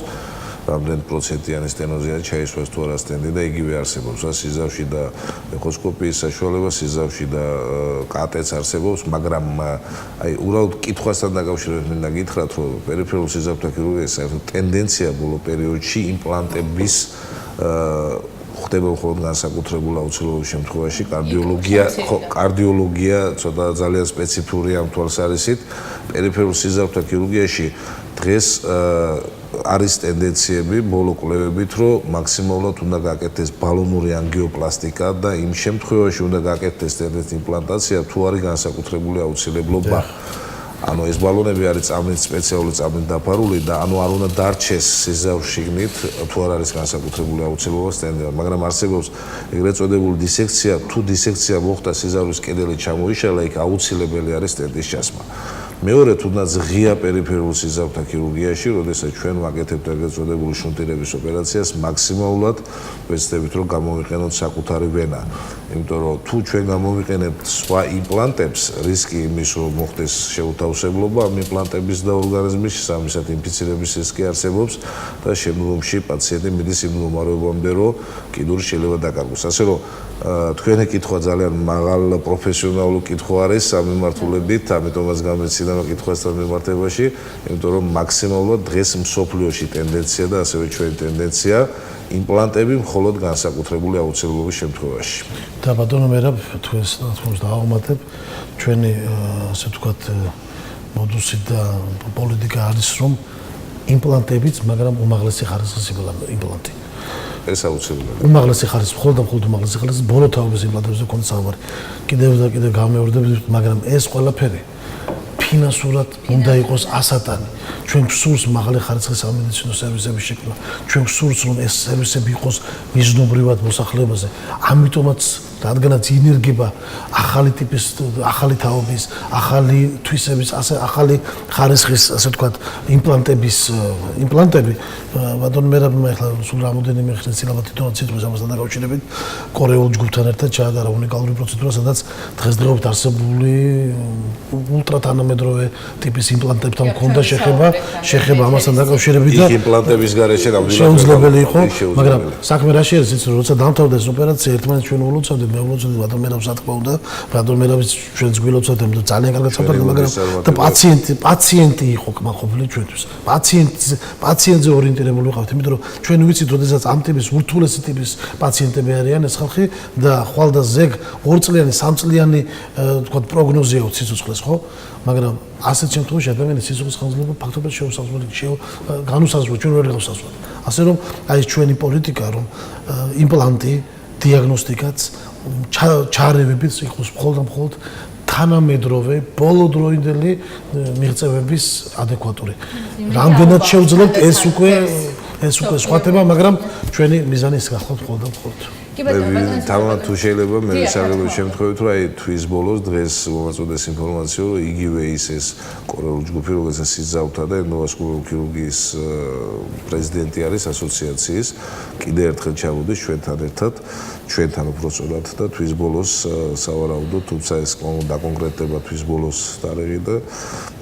რამდენი პროცენტიანი სტენოზია ჩაისვას თუ არა სტენდი და იგივე არსებობს რა სიზავში და ეხოსკოპიის საშუალება სიზავში და კატეც არსებობს, მაგრამ აი უბრალოდ კითხვასთან დაკავშირებით მინდა გითხრათ, რომ პერიფერულ სიზავთა ქირურგიის საერთოდ ტენდენცია ბოლო პერიოდში იმპლანტების ხდება მხოლოდ განსაკუთრებულ აუცილებლობის შემთხვევაში კარდიოლოგია ცოტა ძალიან სპეციფიური ამ თვალსაზრისით პერიფერულ სიზავთა ქირურგიაში დღეს არის ტენდენციები ბოლო კვლევებით, რომ მაქსიმალურად უნდა გაკეთდეს ბალონური ანგიოპლასტიკა და იმ შემთხვევაში უნდა გაკეთდეს სტენტის იმპლანტაცია, თუ არის განსაკუთრებული აუცილებლობა. ანუ ეს ბალონები არის წამლით სპეციალური წამლით დაფარული და ანუ არ უნდა დარჩეს სიზავშიგნით, თუ არ არის განსაკუთრებული აუცილებლობა სტენტი, მაგრამ არსებობს ეგრეთ წოდებული დისექცია, თუ დისექცია მოხდა სიზავრის კედელი ჩამოიშალა, იქ აუცილებელი არის სტენტის ჩასმა. მეორე თუნდაც ღია პერიფერულ სიზავთა ქირურგიაში, როდესაც ჩვენ ვაკეთებთ ეგრეთ წოდებული შუნტირების ოპერაციას, მაქსიმალურად ვეცდებით რომ გამოვიყენოთ საკუთარი ვენა. იმიტომ რომ თუ ჩვენ გამოვიყენებთ სხვა იმპლანტებს, რისკი იმის რომ მოხდეს შეუთავსებლობა ამ იმპლანტების და ორგანიზმის შესაბამისად ინფიცირების რისკი არსებობს და შემდგომში პაციენტი მიდის იმ მდგომარეობამდე, რომ კიდური შეიძლება დაკარგოს. ასე რომ თქვენი კითხვა ძალიან მაღალ პროფესიონალურ კითხვა არის ამ მიმართულებით, ამიტომაც გამეცინა კითხვასთან მიმართებაში, იმიტომ რომ მაქსიმალურად დღეს მსოფლიოში ტენდენცია და ასევე ჩვენი ტენდენცია იმპლანტები მხოლოდ განსაკუთრებული აუცილებლობის შემთხვევაში. და ბატონო მერაბ, თქვენს თქმულს დავამატებ, ჩვენი ასე ვთქვათ მოდუსი და პოლიტიკა არის რომ იმპლანტებიც, მაგრამ უმაღლესი ხარისხის იმპლანტი. ეს აუცილებელია. უმაღლესი ხარისხის, მხოლოდ უმაღლესი ხარისხის ბოლო თაობის იმპლანტებზე კონცავარი. კიდევ და კიდევ გამეორდებით, მაგრამ ეს ყველაფერი ფინანსურად უნდა იყოს ასატანი. ჩვენ გვსურს მაღალი ხარისხის სამედიცინო სერვისების შექმნა. ჩვენ გვსურს რომ ეს სერვისები იყოს მიზნობრივად მოსახლეობაზე. ამიტომაც რადგანაც ინერგება ახალი ტიპის, ახალი თაობის, ახალი თვისების, ახალი ხარისხის, ასე ვთქვათ, იმპლანტები, ბატონ მერაბმა ახლა სულ რამოდენიმე ხნის წინ ალბათ თვითონ ციტვის ამასთან დაკავშირებით კორეულ ჯგუფთან ერთად ჩაატარა უნიკალური პროცედურა, სადაც დღესდღეობით არსებული ულტრათანამედროვე ტიპის იმპლანტებთან მქონდა შეხება ამასთან დაკავშირებით და იმპლანტების გარეშე ნამდვილად შეუძლებელი იყო, მაგრამ საქმე რაში არის იცით, როცა დამთავრდა ეს ოპერაცია, ერთმანეთს ჩვენ ულოცავდით, მე ულოცავდი ბატონ მერაბს, რა თქმა უნდა, ბატონ მერაბის ჩვენც გვილოცავდით და ძალიან კარგად საფრთხე, მაგრამ და პაციენტი იყო კმაყოფილი ჩვენთვის. პაციენტზე ორიენტირებული ვიყავთ, იმიტომ რომ ჩვენ ვიცით, როდესაც ამ ტიპის ურთულესი ტიპის პაციენტები არიან ეს ხალხი და ხვალ და ზეგ 2 წლიანი, 3 წლიანი თქვათ პროგნოზი აქვს სიცოცხლეს, ხო? მაგრამ ასეთ შემთხვევაში ადამიანის სიცოცხლის ხანგრძლივობა ფაქტობრივად განუსაზღვრა ჩვენ ვერ გავსაზღვრავთ. ასე რომ აი ეს ჩვენი პოლიტიკა რომ იმპლანტი დიაგნოსტიკაც ჩარევებით იყოს მხოლოდ თანამედროვე ბოლოდროინდელი მიღწევების ადეკვატური. რამდენად შევძლებთ ეს უკვე სხვა თემა, მაგრამ ჩვენი მიზანი ის გახლავთ მხოლოდ. თავად თუ შეიძლება მე ვისაუბრებ შემთხვევით რომ აი თვის ბოლოს დღეს მომაწოდეს ინფორმაცია რომ იგივე ის კორეული ჯგუფი როგორცაც იზავთა და ენდოვასკულარული ქირურგიის პრეზიდენტი არის ასოციაციის კიდე ერთხელ ჩამოდის ჩვენთან ერთად ჩვენთან უბრალოდ და თვის ბოლოს სავარაუდოდ თუმცა ეს დაკონკრეტება თვის ბოლოს თარიღი და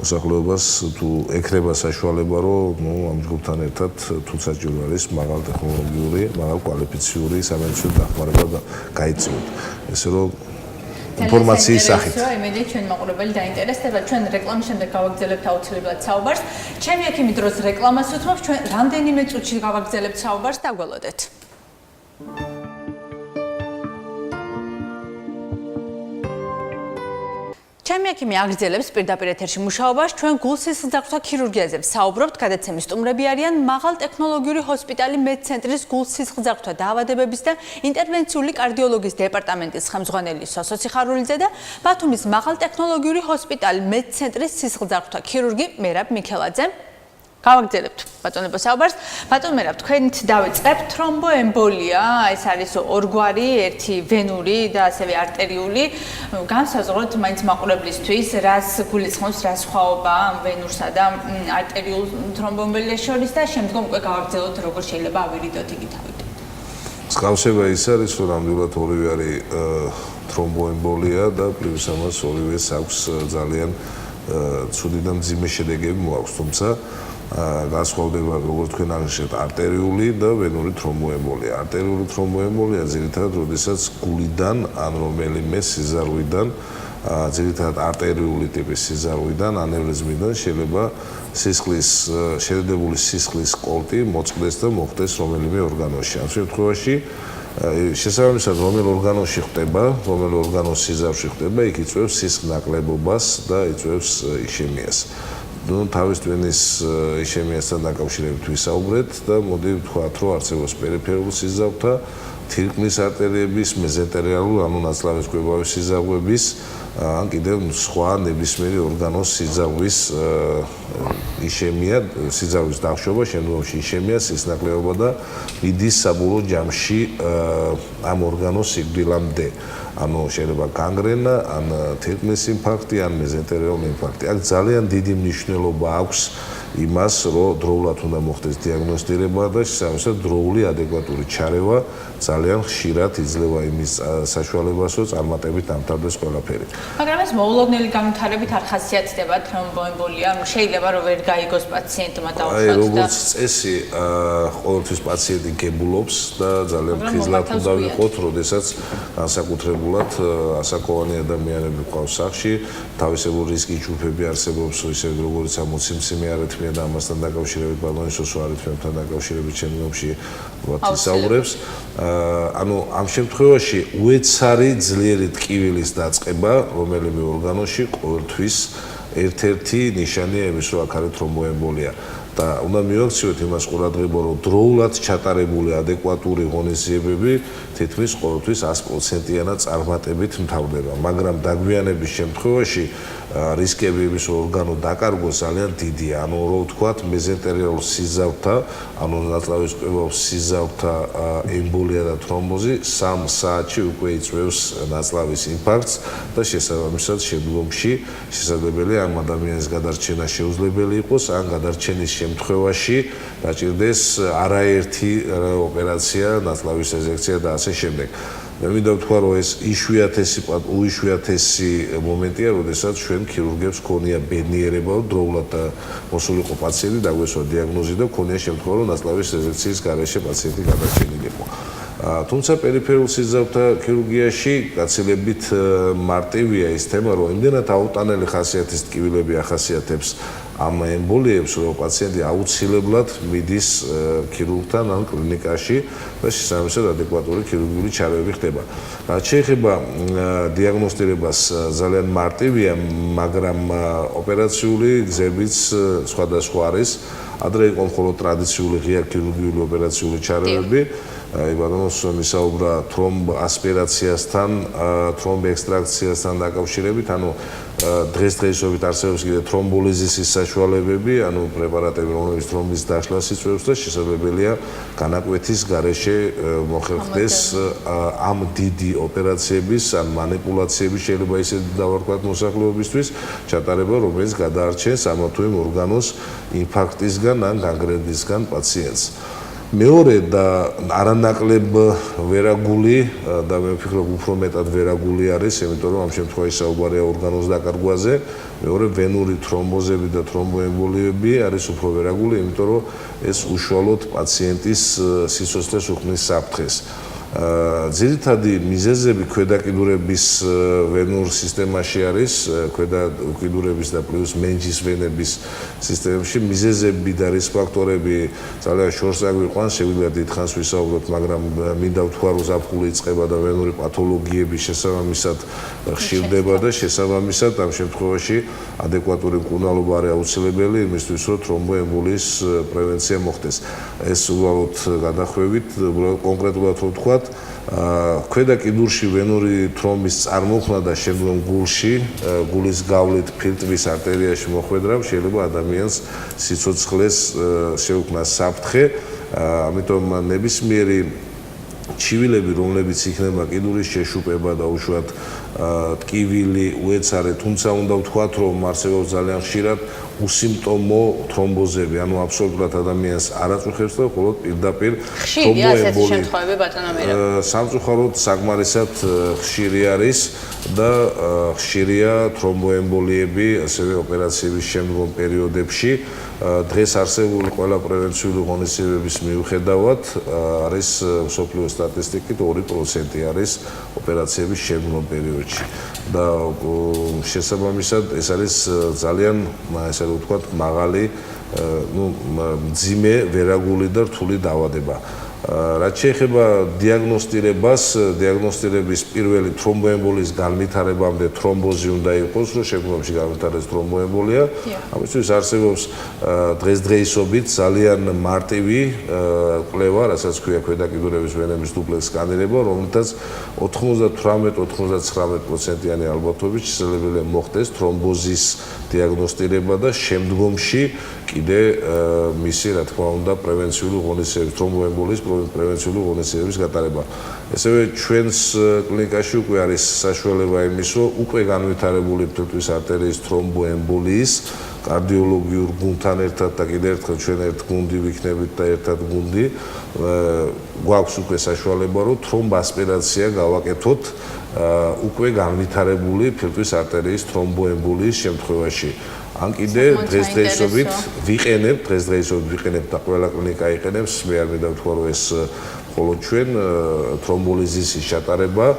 მოსახლეობას თუ ეკრება საშუალება რომ ამ ჯგუფთან ერთად თუცაჯური არის მაღალ ტექნოლოგიური, მაღალ კვალიფიციური სამედიცინო დახმარება გაიწვიოთ. ესე რომ ინფორმაციის სახით. იმედი ჩვენ მაყურებელი დაინტერესდება, ჩვენ რეკლამის შემდეგ გავაგრძელებთ აუცილებლად საუბარს. ჩემი ექიმი დროს რეკლამას უთმობ, ჩვენ რამდენიმე წუთში გავაგრძელებთ საუბარს და გველოდეთ. ჩემი ექიმი აგრძელებს პირდაპირ ეთერში მუშაობას, ჩვენ გულსისხლძარღვთა ქირურგიაზე ვსაუბრობთ, გადაცემის სტუმრები არიან მაღალ ტექნოლოგიური ჰოსპიტალი მედცენტრის გულსისხლძარღვთა დაავადებების და ინტერვენციული კარდიოლოგიის დეპარტამენტის ხელმძღვანელი სოსო ციხარულიძე და ბათუმის მაღალ ტექნოლოგიური ჰოსპიტალი მედცენტრის სისხლძარღვთა ქირურგი მერაბ მიქელაძე. გავაგრძელებთ ბატონებო საუბარს. ბატონ მერაბ, თქვენით დავიწყებთ თრომბოემბოლია, ეს არის ორგვარი, ერთი ვენური და ასევე არტერიული. განსაზღვროთ მაინც მაყურებლისთვის, რას გულისხმობს, რა სხვაობა ვენურსა და არტერიულ თრომბოემბოლიას შორის და შემდგომ უკვე გავაგრძელოთ, როგორ შეიძლება ავირიდოთ იგი თავიდან. მსგავსება ის არის, რომ ნამდვილად ორივე არის თრომბოემბოლია და პლუს ამას ორივეს აქვს ძალიან ცუდი და მძიმე შედეგები მოაქვს, თუმცა განსხვავდება როგორც თქვენ აღნიშნეთ არტერიული და ვენური თრომბოემბოლია. არტერიული თრომბოემბოლია ძირითადად როდესაც გულიდან ან რომელიმე სიზარღვიდან ძირითადად არტერიული ტიპის სიზარღვიდან ანევრიზმიდან შეიძლება შედედებული სისხლის კოლტი მოწყდეს და მოხდეს რომელიმე ორგანოში. ამ შემთხვევაში შესაბამისად რომელ ორგანოში ხდება, რომელ ორგანოს სიზარში ხდება, იქ იწვევს სისხლნაკლებობას და იწვევს იშემიას. თავის ტვინის იშემიასთან დაკავშირებით ვისაუბრეთ და მოდი ვთქვათ, რომ არსებობს პერიფერიული სიზარღვთა, თირკმლის არტერიების, მეზენტერიალურ, ანუ ნაწლავის კვებავის სიზარღვების, ან კიდევ სხვა ნებისმიერი ორგანოს სიზარღვის იშემია, სიზარღვის დახშობა, შემდგომში იშემია, სისხლნაკლებობა და მიდის საბოლოო ჯამში ამ ორგანოს სიკვდილამდე. ანუ შეიძლება განგრენა, ან თირკმლის ინფარქტი, ან მეზენტერიული ინფარქტი. აქ ძალიან დიდი მნიშვნელობა აქვს იმას, რომ დროულად უნდა მოხდეს დიაგნოსტირება და შესაბამისად დროული ადეკვატური ჩარევა ძალიან ხშირად იძლევა იმის საშუალებას, რომ წარმატებით დამთავრდეს ყველაფერი. მაგრამ ეს მოულოდნელი განვითარებით არ ხასიათდება თრომბოემბოლია, შეიძლება რომ ვერ გაიგოს პაციენტმა დაუშვათ და როგორც წესი, ყოველთვის პაციენტი გებულობს და ძალიან ფრთხილად უნდა ვიყოთ, როდესაც განსაკუთრებულად ასაკოვანი ადამიანები ყავს სახლში, თავისებური რისკის ჯგუფები არსებობს, ისე როგორც ამოციმციმე არითმია და ამასთან დაკავშირებით ბალონის ოსო არითმიებთან დაკავშირებით შემდგომში ვისაუბრებს. ანუ ამ შემთხვევაში უეცარი ძლიერი ტკივილის დაწყება რომელიმე ორგანოში ყოველთვის ერთ-ერთი ნიშანია იმის, რომ აქ არის თრომბოემბოლია. და უნდა მივაქციოთ იმას ყურადღება, რომ დროულად ჩატარებული ადეკვატური ღონისძიებები თითქმის ყოველთვის 100%-იანად წარმატებით მთავრდება, მაგრამ დაგვიანების შემთხვევაში რისკები იმის ორგანო დაკარგვა ძალიან დიდია. ანუ რო ვთქვათ, მეზენტერიალურ სიზავთა, ანუ ნაწლავის კვებავს სიზავთა ემბოლია და თრომბოზი 3 საათში უკვე იწვევს ნაწლავის ინფარქტს და შესაბამისად შემდგომში შესაძლებელია ამ ადამიანის გადარჩენა შეუძლებელი იყოს, ან გადარჩენის შემთხვევაში დაჭირდეს არაერთი ოპერაცია, ნაწლავის რეზექცია და ასე შემდეგ. მე მინდა ვთქვა, რომ ეს უიშვიათესი მომენტია, როდესაც ჩვენ ქირურგებს ქონია ბედნიერება, რომ დროულად მოსულიყო პაციენტი, დაგვესვა დიაგნოზი და ქონია შემთხვევა, რომ ნაწლავის რეზექციის გარეშე პაციენტი გადარჩენილიყო. თუმცა პერიფერულ სიზავთა ქირურგიაში გაცილებით მარტივია ის თემა, რომ იმდენად აუტანელი ხასიათის ტკივილები ახასიათებს ამ ემბოლიებს, რომ პაციენტი აუცილებლად მიდის ქირურგთან ან კლინიკაში და შესაბამისად ადეკვატური ქირურგიული ჩარევები ხდება. რაც შეეხება დიაგნოსტირებას, ძალიან მარტივია, მაგრამ ოპერაციული გზებიც სხვადასხვა არის. ადრე იყო მხოლოდ ტრადიციული ღია ქირურგიული ოპერაციული ჩარევები. იბანოს მისაუბრა თრომბ ასპირაციასთან, თრომბ ექსტრაქციასთან დაკავშირებით, ანუ დღესდღეობით არსებობს კიდე თრომბოლიზისის საშუალებები, ანუ პრეპარატები, რომლებიც თრომბის დაშლას იწვევს და შესაძლებელია განაკვეთის გარეშე მოხერხდეს ამ დიდი ოპერაციების ან მანიპულაციების შეიძლება ისე დავარქვათ მოსახლეობისთვის ჩატარება, რომელიც გადაარჩენს ამა თუ იმ ორგანოს ინფარქტისგან ან განგრენისგან პაციენტს. მეორე და არანაკლებ ვერაგული და მე ვფიქრობ უფრო მეტად ვერაგული არის, იმიტომ რომ ამ შემთხვევაში საუბარია ორგანოს დაკარგვაზე. მეორე ვენური თრომბოზები და თრომბოემბოლიები არის უფრო ვერაგული, იმიტომ რომ ეს უშუალოდ პაციენტის სიცოცხლეს უქმნის საფრთხეს. ძირითადი მიზეზები ქვედაკიდურების ვენურ სისტემაში არის, ქვედაკიდურების და პლუს მენჯის ვენების სისტემებში მიზეზები და რისკ ფაქტორები ძალიან შორს აგვიყვანს, შეგვიძლია დიდხანს ვისაუბროთ, მაგრამ მინდა ვთქვა, რომ ზაფხული იწყება და ვენური პათოლოგიები შესაბამისად ხშირდება და შესაბამისად ამ შემთხვევაში ადეკვატური მკურნალობა არის აუცილებელი იმისთვის, რომ თრომბოემბოლიის პრევენცია მოხდეს. ეს უბრალოდ გადახვევით, კონკრეტულად რო ვთქვა, ქვედა კიდურში ვენური თრომბის წარმოქმნა და შემდგომ გულში, გულის გავლით ფილტვის არტერიაში მოხვედრა შეიძლება ადამიანს სიცოცხლეს შეუქმნას საფრთხე, ამიტომ ნებისმიერი ჩივილები, რომლებიც იქნება კიდურის შეშუპება და უშუალოდ ტკივილი, უეცარი, თუმცა უნდა ვთქვათ, რომ არსებობს ძალიან ხშირად უსიმპტომო თრომბოზები, ანუ აბსოლუტურად ადამიანს არ აწუხებს და მხოლოდ პირდაპირ თრომბოემბოლია. სამწუხაროდ საკმარისად ხშირი არის და ხშირია თრომბოემბოლიები, ასევე ოპერაციების შემდგომ პერიოდებში. დღეს არსებული ყველა პრევენციული ღონისძიებების მიუხედავად არის მსოფლიო სტატისტიკით 2% არის ოპერაციების შემდგომ პერიოდში. და შესაბამისად ეს არის ძალიან, ესე რომ ვთქვათ, მაღალი, მძიმე, ვერაგული და რთული დაავადება. რაც შეეხება დიაგნოსტირების პირველი თრომბოემბოლიის განვითარებამდე თრომბოზი უნდა იყოს, რომ შემდგომში განვითარდეს თრომბოემბოლია. ამისთვის არსებობს დღესდღეობით ძალიან მარტივი კვლევა, რასაც ქვია ქვედაკიდურების ვენების დუპლექს სკანირება, რომელთაც 98-99%-იანი ალბათობით შესაძლებელია მოხდეს თრომბოზის დიაგნოსტირება და შემდგომში კიდე მისი, რა თქმა უნდა, პრევენციული ღონისძიების, თრომბოემბოლიის პრევენციული ღონისძიების გატარება. ესევე ჩვენს კლინიკაში უკვე არის საშუალება იმის, რომ უკვე განვითარებული ფილტვის არტერიის თრომბოემბოლიის კარდიოლოგიურ გუნდთან ერთად და კიდე ერთხელ ჩვენ ერთ გუნდი ვიქნებით და ერთად გუნდი გვაქვს უკვე საშუალება, რომ თრომბასპირაცია გავაკეთოთ უკვე განვითარებული ფილტვის არტერიის თრომბოემბოლიის შემთხვევაში. ან კიდე დღესდღეობით ვიყენებთ და ყველა კლინიკა იყენებს, მე არ მინდა ვთქვა, რომ ეს მხოლოდ ჩვენ თრომბოლიზისის ჩატარება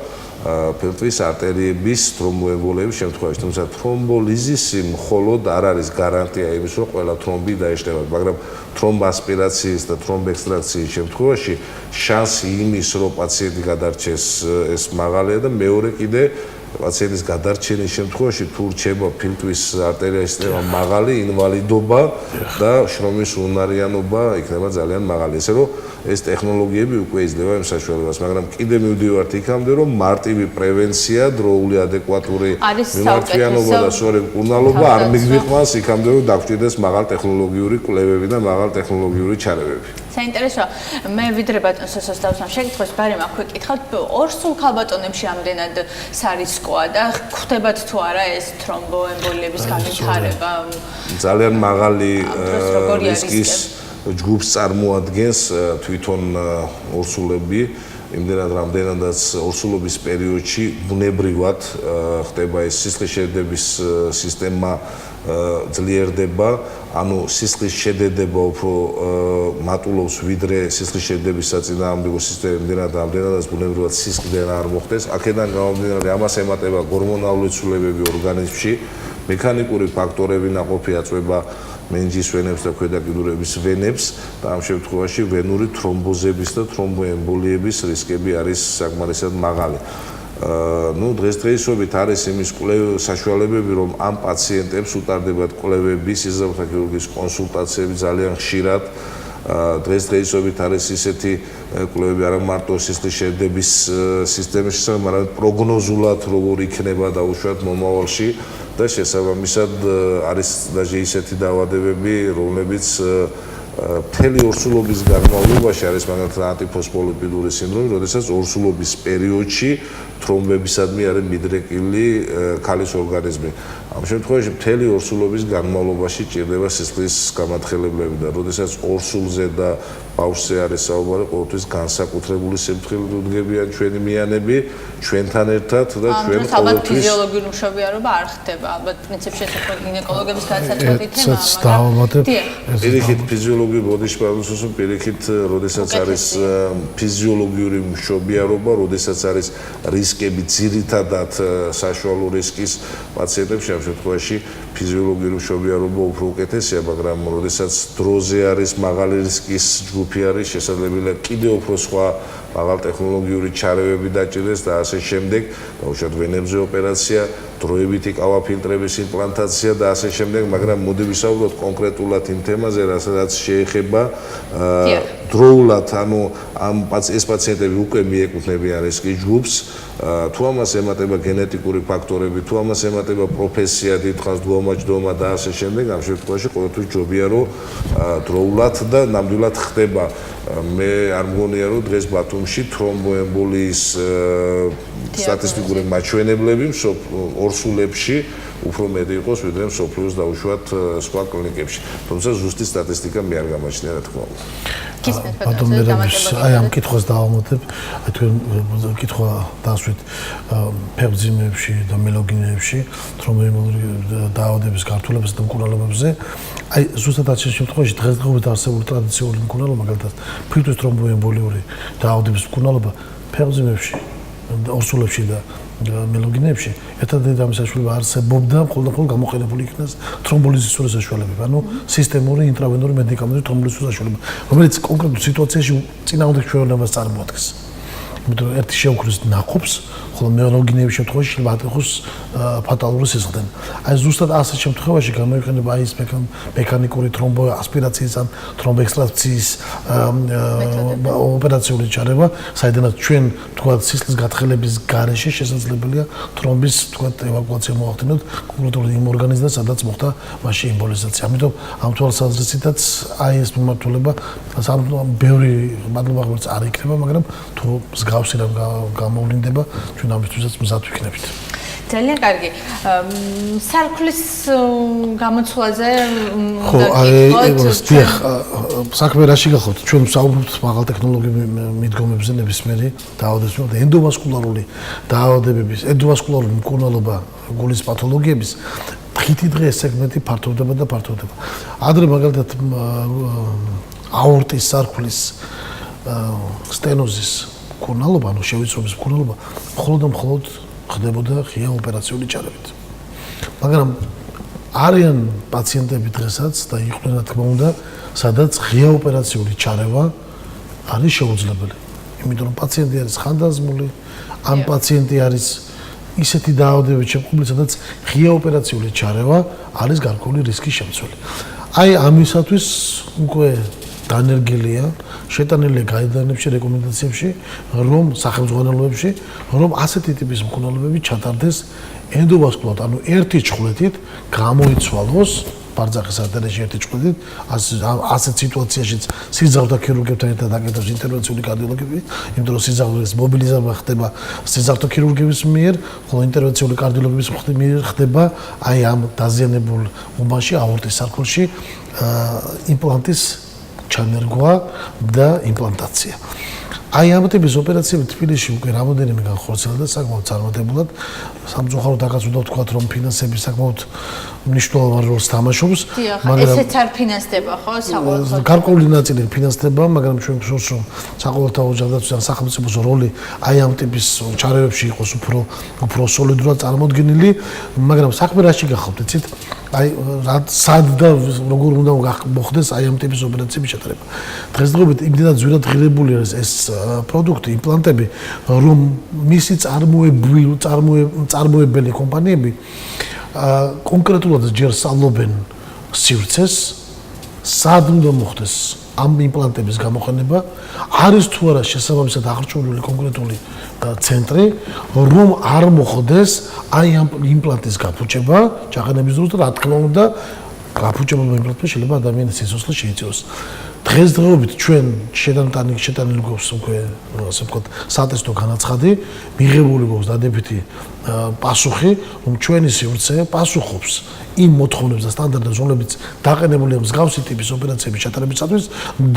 ფილტვის არტერიების თრომბოემბოლიების შემთხვევაში, თუმცა თრომბოლიზისი მხოლოდ არ არის გარანტია იმის, რომ ყველა თრომბი დაეშლება, მაგრამ თრომბასპირაციის და თრომბექსტრაქციის შემთხვევაში შანსი იმის, რომ პაციენტი გადარჩეს, ეს მაღალია და მეორე კიდე პაციენტის გადარჩენის შემთხვევაში თუ რჩება ფილტვის არტერიის წნევა მაღალი, ინვალიდობა და შრომის უნარიანობა იქნება ძალიან მაღალი. ესე რომ ეს ტექნოლოგიები უკვე იძლევა იმ საშუალებას, მაგრამ კიდე მივდივართ იქამდე, რომ მარტივი პრევენცია, დროული ადეკვატური მიმართვიანობა და სწორი მკურნალობა არ მიგვიყვანს იქამდე, რომ დაგვჭირდეს მაღალტექნოლოგიური კვლევები და მაღალტექნოლოგიური ჩარევები. საინტერესოა, მე ვიდრე ბატონ სოსოს დავსვამ შეკითხოს, ბარემ აქ ვეკითხავთ, ორსულ ქალბატონებში ამდენად სარისკოა და ხვდებათ თუ არა ეს თრომბოემბოლიების განვითარება? ძალიან მაღალი რისკის ჯგუფს წარმოადგენს თვითონ ორსულები, იმდენად რამდენადაც ორსულობის პერიოდში ბუნებრივად ხდება ეს სისხლის შედედების სისტემა ძლიერდება, ანუ სისხლის შედედება უფრო მატულობს ვიდრე სისხლის შედედების საწინააღმდეგო სისტემა იმდენად რამდენადაც ბუნებრივად სისხლიდან არ მოხდეს. აქედან გამომდინარე ამას ემატება გორმონალური ცვლილებები ორგანიზმში, მექანიკური ფაქტორები ნაყოფი აწვება მენჯის ვენებს და ქვედაკიდურების ვენებს და ამ შემთხვევაში ვენური თრომბოზების და თრომბოემბოლიების რისკები არის საკმარისად მაღალი. დღესდღეობით არის იმის საშუალებები, რომ ამ პაციენტებს უტარდებათ კვლევები, სისხლძარღვთა ქირურგიის კონსულტაციები ძალიან ხშირად. დღესდღეობით არის ისეთი კვლევები არა მარტო სისხლის შედედების სისტემის შესახებ, არამედ პროგნოზულად როგორ იქნება დაუშვათ მომავალში და შესაბამისად არის даже ისეთი დაავადებები, რომლებიც მთელი ორსულობის განმავლობაში არის მაგალითად ანტიფოსფოლიპიდური სინდრომი, როდესაც ორსულობის პერიოდში თრომბებისადმი არის მიდრეკილი ქალის ორგანიზმი. ამ შემთხვევაში მთელი ორსულობის განმავლობაში ჭირდება სისხლის გამათხელებელები და როდესაც ორსულზე და ბავშვზე არის საუბარი, ყოველთვის განსაკუთრებული სიმხრივით უდგებიან ჩვენი მიანები ჩვენთან ერთად და ჩვენ ყოველთვის ფიზიოლოგიური მშობიარობა არ ხდება. ალბათ პრინციპში ეს გინეკოლოგების განსაკუთრებული თემაა. პირიქით ფიზიოლოგიური ბოდიშპარდუსოს პირიქით, როდესაც არის ფიზიოლოგიური მშობიარობა, როდესაც არის რისკები ძირითადად საშუალო რისკის პაციენტებში, ამ შემთხვევაში ფიზიოლოგიური მშობიარობა უფრო უკეთესია, მაგრამ როდესაც დროზე არის მაღალი რისკის ჯგუფი არის, შესაძლებელია კიდევ უფრო სხვა მაღალტექნოლოგიური ჩარევები დაჭირდეს და ასე შემდეგ, დაუშვათ ვენებზე ოპერაცია, დროებითი კავაფილტრების იმპლანტაცია და ასე შემდეგ, მაგრამ მოდი ვისაუბროთ კონკრეტულად იმ თემაზე, რასაც შეეხება დროულად, ანუ ეს პაციენტები უკვე მიეკუთვნებიან რისკის ჯგუფს, თუ ამას ემატება გენეტიკური ფაქტორები, თუ ამას ემატება პროფესია, დიდხანს დგომა-ჯდომა და ასე შემდეგ, ამ შემთხვევაში ყოველთვის ჯობია, რომ დროულად და ნამდვილად ხდება. მე არ მგონია, რომ დღეს ბათუმში თრომბოემბოლიის სტატისტიკური მაჩვენებლები ორსულებში უფრო მეტი იყოს, ვიდრე მსოფლიოს დაუშვათ სხვა კლინიკებში. თუმცა ზუსტი სტატისტიკა მე არ გამაჩნია, რა თქმა უნდა. აი ამ კითხვას დავამატებ, თქვენ კითხვა დასვით ფეხბზიმებში და მელოგინეებში, თრომბოემბოლიური დაავადების გართულებასა და მკურნალობებზე. აი ზუსტად ამ შემთხვევაში დღესდღეობით არსებული ტრადიციული მკურნალობა, მაგალითად, ფილტვის თრომბოემბოლიური დაავადების მკურნალობა ფეხბზიმებში, ორსულებში და მელოგინეებში ერთადერთი ამის საშუალება არსებობდა, მხოლოდ გამოყენებული იქნას თრომბოლიზის საშუალებები, ანუ სისტემური ინტრავენური მედიკამენტური თრომბოლიზის საშუალება, რომელიც კონკრეტულ სიტუაციაში წინააღმდეგ ჩვეულებას წარმოადგენს. იმიტომ რომ ერთი შეუქმნის ნაყოფს, ხოლო მელოგინეების შემთხვევაში შეიძლება ატეხოს ფატალური სისხლდენა. აი ზუსტად ასეთ შემთხვევაში გამოიყენება აი ეს მექანიკური თრომბოასპირაციის ან თრომბოექსტრაქციის ოპერაციული ჩარევა, საიდანაც ჩვენ თქვათ სისხლის გათხელების გარეშე შესაძლებელია თრომბის თქვათ ევაკუაცია მოახდინოთ კონკრეტულ იმ ორგანიზმთან, სადაც მოხდა მასში ემბოლიზაცია. ამიტომ ამ თვალსაზრისითაც აი ეს მიმართულება ბევრი მადლობა ღმერთს არ იქნება, მაგრამ თუ მსგავსი რამ გამოვლინდება, ჩვენ ამისთვისაც მზად ვიქნებით. ძალიან კარგი. სარქლის გამოცვლაზე ხო, საქმე რაში გახოთ? ჩვენ ვსაუბრობთ მაღალ ტექნოლოგიურ მიდგომებზე ნებისმიერი დაავადების და ენდოვასკულარული დაავადებების, ენდოვასკულარული მკურნალობა, გულის პათოლოგიების დღითი დღე ეს სეგმენტი ფართოვდება და ფართოვდება. ადრე მაგალითად აორტის სარქლის სტენოზის მკურნალობა, ანუ შევიცრობის მკურნალობა, მხოლოდ ხდებოდა ღია ოპერაციული ჩარევით. მაგრამ არიან პაციენტები დღესაც და იყვნენ რა თქმა უნდა, სადაც ღია ოპერაციული ჩარევა არის შეუძლებელი. იმიტომ რომ პაციენტი არის ხანდაზმული, ან პაციენტი არის ისეთი დაავადებებით შემკული, სადაც ღია ოპერაციული ჩარევა არის გარკვეული რისკის შემცველი. აი ამისათვის უკვე დანერგილია, შეტანილია გაიდანებში, რეკომენდაციებში, რომ სახელმძღვანელოებში, რომ ასეთი ტიპის მკურნალობები ჩატარდეს ენდოვასკულარულად, ანუ ერთი ჩხვლეტით გამოიცვალოს ბარძახის არტერიაში ერთი ჩხვლეტით, ასეთ სიტუაციაშიც სიძალთა ქირურგებთან ერთად აკეთებს ინტერვენციული კარდიოლოგები, იმიტომ რომ სიძალვის მობილიზება ხდება სიძალთა ქირურგების მიერ, ხოლო ინტერვენციული კარდიოლოგების მიერ ხდება აი ამ დაზიანებულ უბანში, აორტის სარკმელში იმპლანტის ჩანერგვა და იმპლანტაცია. აი ამ ტიპის ოპერაციები თბილისში უკვე რამოდენიმე განხორციელდა საკმაოდ წარმატებულად. სამწუხაროდ აქაც უნდა ვთქვათ, რომ ფინანსები საკმაოდ მნიშვნელოვან როლს თამაშობს, მაგრამ ესეც არ ფინანსდება, ხო, საყოველთაოდ. გარკვეული ნაწილი ფინანსდება, მაგრამ ჩვენ ვთქვით, რომ საყოველთაო ჯანდაცვის ან სახელმწიფოს როლი აი ამ ტიპის ჩარევებში იყოს უფრო სოლიდურად წარმოდგენილი, მაგრამ საქმე რაში გახავთ, იცით? აი სად და როგორ უნდა მოხდეს აი ამ ტიპის ოპერაციების ჩატარება. დღესდღეობით იმდენად ძვირად ღირებული არის ეს პროდუქტი, იმპლანტები, რომ მისი წარმოებელი კომპანიები კონკრეტულად ჯერ სწავლობენ სივრცეს, სად უნდა მოხდეს ამ იმპლანტების გამოყენება, არის თუ არა შესაბამისად აღჭურვილი კონკრეტული ცენტრი, რომ არ მოხდეს აი ამ იმპლანტის გაფუჭება, ჩაყენების დროს და რა თქმა უნდა, გაფუჭებულ იმპლანტებს შეიძლება ადამიანის სიცოცხლე შეიწიროს. დღესდღეობით ჩვენ შეტანილი გვაქვს უკვე, ასე ვთქვათ, სატესტო განაცხადი, მიღებული გვაქვს დადებითი პასუხი, რომ ჩვენი სივრცე პასუხობს იმ მოთხოვნებს და სტანდარტებს, რომლებიც დაყენებულია მსგავსი ტიპის ოპერაციების ჩატარებისათვის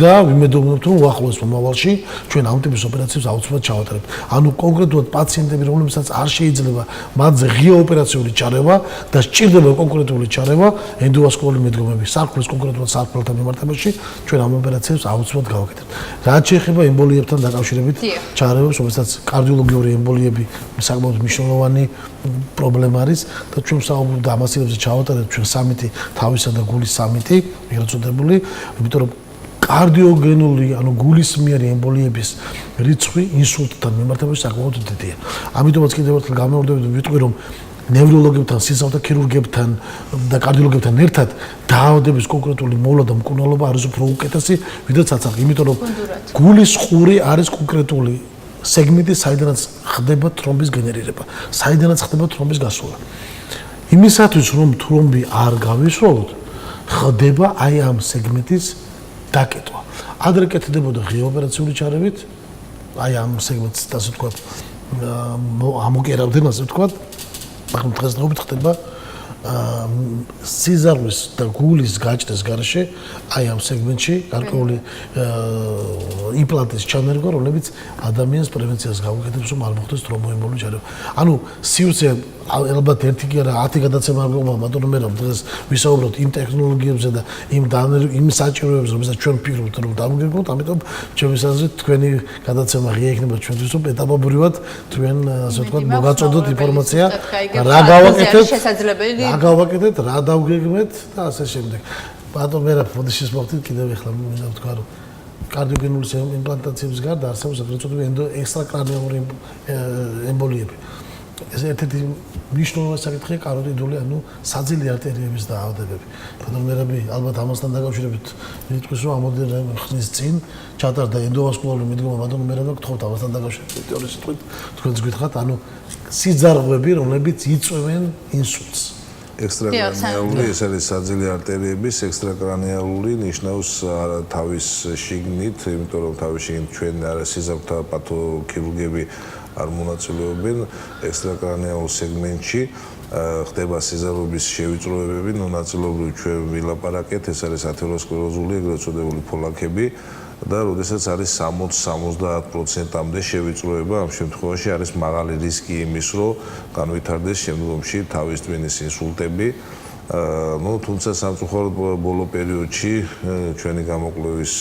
და ვიმედოვნებთ, რომ უახლოეს მომავალში ჩვენ ამ ტიპის ოპერაციებს აუცილებლად ჩავატარებთ. ანუ კონკრეტულად პაციენტები, რომლებსაც არ შეიძლება მათზე ღია ოპერაციული ჩარევა და სჭირდება კონკრეტული ჩარევა, ენდოვასკულარული მიდგომები, სარკმლის კონკრეტულად სარკმელთან მიმართებაში, ჩვენ ამ ოპერაციებს აუცილებლად გავაკეთებთ. რაც შეეხება ემბოლიებთან დაკავშირებით ჩარევებს, რომელსაც კარდიოლოგიური ემბოლიები საკმაოდ მნიშვნელოვანი პრობლემა არის და ჩვენ ვსაუბრობთ და ამასილებზე ჩავატარებთ ჩვენ სამიტი, თავისა და გულის სამიტი, ეგრეთ წოდებული, იმიტომ რომ კარდიოგენული, ანუ გულისმიერი ემბოლიების რიცხვი ინსულტთან მიმართებაში საკმაოდ დიდია. ამიტომაც კიდევ ერთხელ გამოვიდოდეთ ვიტყვი, რომ ნევროლოგებთან, სისხლთა ქირურგებთან და კარდიოლოგებთან ერთად დაავადების კონკრეტული მოვლა და მკურნალობა არის უფრო უკეთესი, ვიდრე ცაცახი, იმიტომ რომ გულის ყური არის კონკრეტული სეგმენტი, საიდანაც ხდება თრომბის გენერირება, საიდანაც ხდება თრომბის გასვლა. იმისათვის, რომ თრომბი არ გავისროლოთ, ხდება აი ამ სეგმენტის დაკეტვა. ადრე კეთდებოდა ღია ოპერაციული ჩარევით, აი ამ სეგმენტს, ასე ვთქვათ, ამოკერავდნენ, ასე ვთქვათ, მაგრამ დღესდღეობით ხდება სიზარვის და გულის გაჭრის გარეშე აი ამ სეგმენტში გარკვეული იმპლანტის ჩანერგვა, რომლებიც ადამიანის პრევენციას გაუკეთებს, რომ არ მოხდეს თრომბოემბოლური ჩარევა. ანუ სივრცე ალბათ ერთი კი არა 10 გადაცემა არ გვაქვს, ბატონო მე რომ დღეს ვისაუბროთ იმ ტექნოლოგიებზე და იმ საჭიროებებზე, რომელსაც ჩვენ ვფიქრობთ, რომ დამოგერგოთ, ამიტომ ჩემი აზრით თქვენი გადაცემა ღია იქნება ჩვენთვის, რომ ეტაპობრივად თქვენ ასე ვთქვათ მოგაწოდოთ ინფორმაცია, რა გავაკეთებთ, რა გავაკეთეთ, რა დავგეგმეთ და ასე შემდეგ. ბატონო მე რა ფოდიშის მოხდით კიდევ ახლა მინდა ვთქვა, რომ კარდიოგენული იმპლანტაციების გარდა არსებობს ეგრეთ წოდებული ექსტრაკრანიული ემბოლიები. ეს ერთ-ერთი მნიშვნელოვანი საკითხია კაროტიდული, ანუ საძილე არტერიების დაავადებები. ბატონო მერაბი, ალბათ ამასთან დაკავშირებით მითქვის, რომ ამოდენ ხნის წინ ჩატარდა ენდოვასკულარული მიდგომა, ბატონო მერაბი, გთხოვთ ამასთან დაკავშირებით თეორიის სიტყვით, თქვენც გითხრათ, ანუ სიძარღვები, რომლებიც იწვევენ ინსულტს. ექსტრაკრანიალური, ეს არის საძილე არტერიების ექსტრაკრანიალური, ნიშნავს თავის შიგნით, იმიტომ რომ თავის შიგნით ჩვენ სიზარღვთა პათოქირურგები არ მონაწილეობენ ექსტრაკრანიულ სეგმენტში, ხდება სიზარობის შევიწროებები, ნაწილობრივ ჩვენ ვილაპარაკეთ, ეს არის ათეროსკლეროზული, ეგრეთ წოდებული ფოლაკები და როდესაც არის 60-70%-მდე შევიწროება, ამ შემთხვევაში არის მაღალი რისკი იმის, რომ განვითარდეს შემდგომში თავის ტვინის ინსულტები. თუმცა სამწუხაროდ ბოლო პერიოდში ჩვენი გამოკვლევის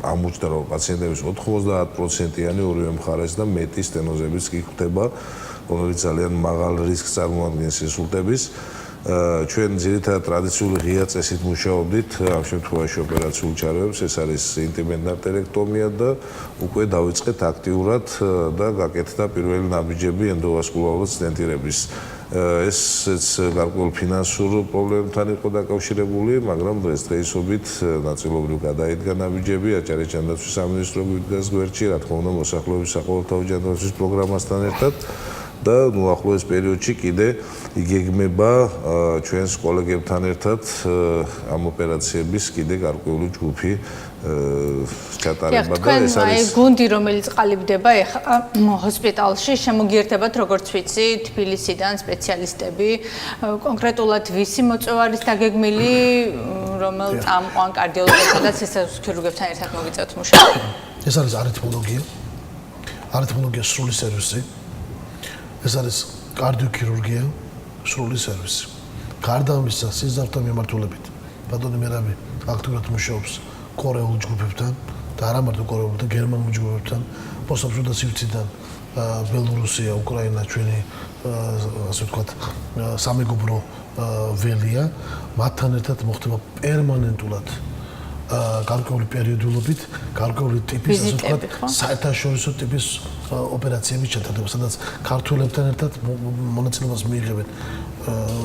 ამოჩნდა, რომ პაციენტების 90%-იანი ორივე მხარეს და მეტი სტენოზებიც კი ხდება, რომელიც ძალიან მაღალ რისკს წარმოადგენს ინსულტების. ჩვენ ძირითადად ტრადიციული ღია წესით მუშაობდით ამ შემთხვევაში ოპერაციულ ჩარეულს, ეს არის ინტიმენტარტერექტომია და უკვე დავიწყეთ აქტიურად და გაკეთდა პირველი ნაბიჯები ენდოვასკულარული სტენტირების. ესეც გარკვეულ ფინანსურ პრობლემებთან იყო დაკავშირებული, მაგრამ დღესდღეობით ნაწილობრივ გადაიდგა ნაბიჯები აჭარის ჯანდაცვის სამინისტრო გვიდგას გვერდში, რა თქმა უნდა, მოსახლეობის საყოველთაო ჯანდაცვის პროგრამასთან ერთად და უახლოეს პერიოდში კიდე იგეგმება ჩვენს კოლეგებთან ერთად ამ ოპერაციების კიდე გარკვეული ჯგუფი ჩატარება და ეს არის გუნდი რომელიც ყალიბდება ეხლა ჰოსპიტალში შემოგიერთებათ როგორც ვიცი თბილისიდან სპეციალისტები კონკრეტულად ვისი მოწვევა არის დაგეგმილი რომელ წამყვან კარდიოლოგებთან და სისხლის ქირურგებთან ერთად მოგიწევთ მუშაობა ეს არის არითმოლოგია სრული სერვისი ეს არის კარდიოქირურგია სრული სერვისი გარდა ამისა სიზართა მიმართულებით ბატონი მერაბი აქტიურად მუშაობს კორეულ ჯგუფებთან და არა მარტო კორეულ და გერმანულ ჯგუფებთან პოსტსაბჭოთა სივრციდან ბელორუსია, უკრაინა ჩვენი ასე ვთქვათ სამეგობრო ველია მათთან ერთად მოხდება პერმანენტულად გარკვეული პერიოდულობით გარკვეული ტიპის ასე ვთქვათ საერთაშორისო ტიპის ოპერაციების ჩატარება სადაც ქართველებთან ერთად მონაწილეობას მიიღებენ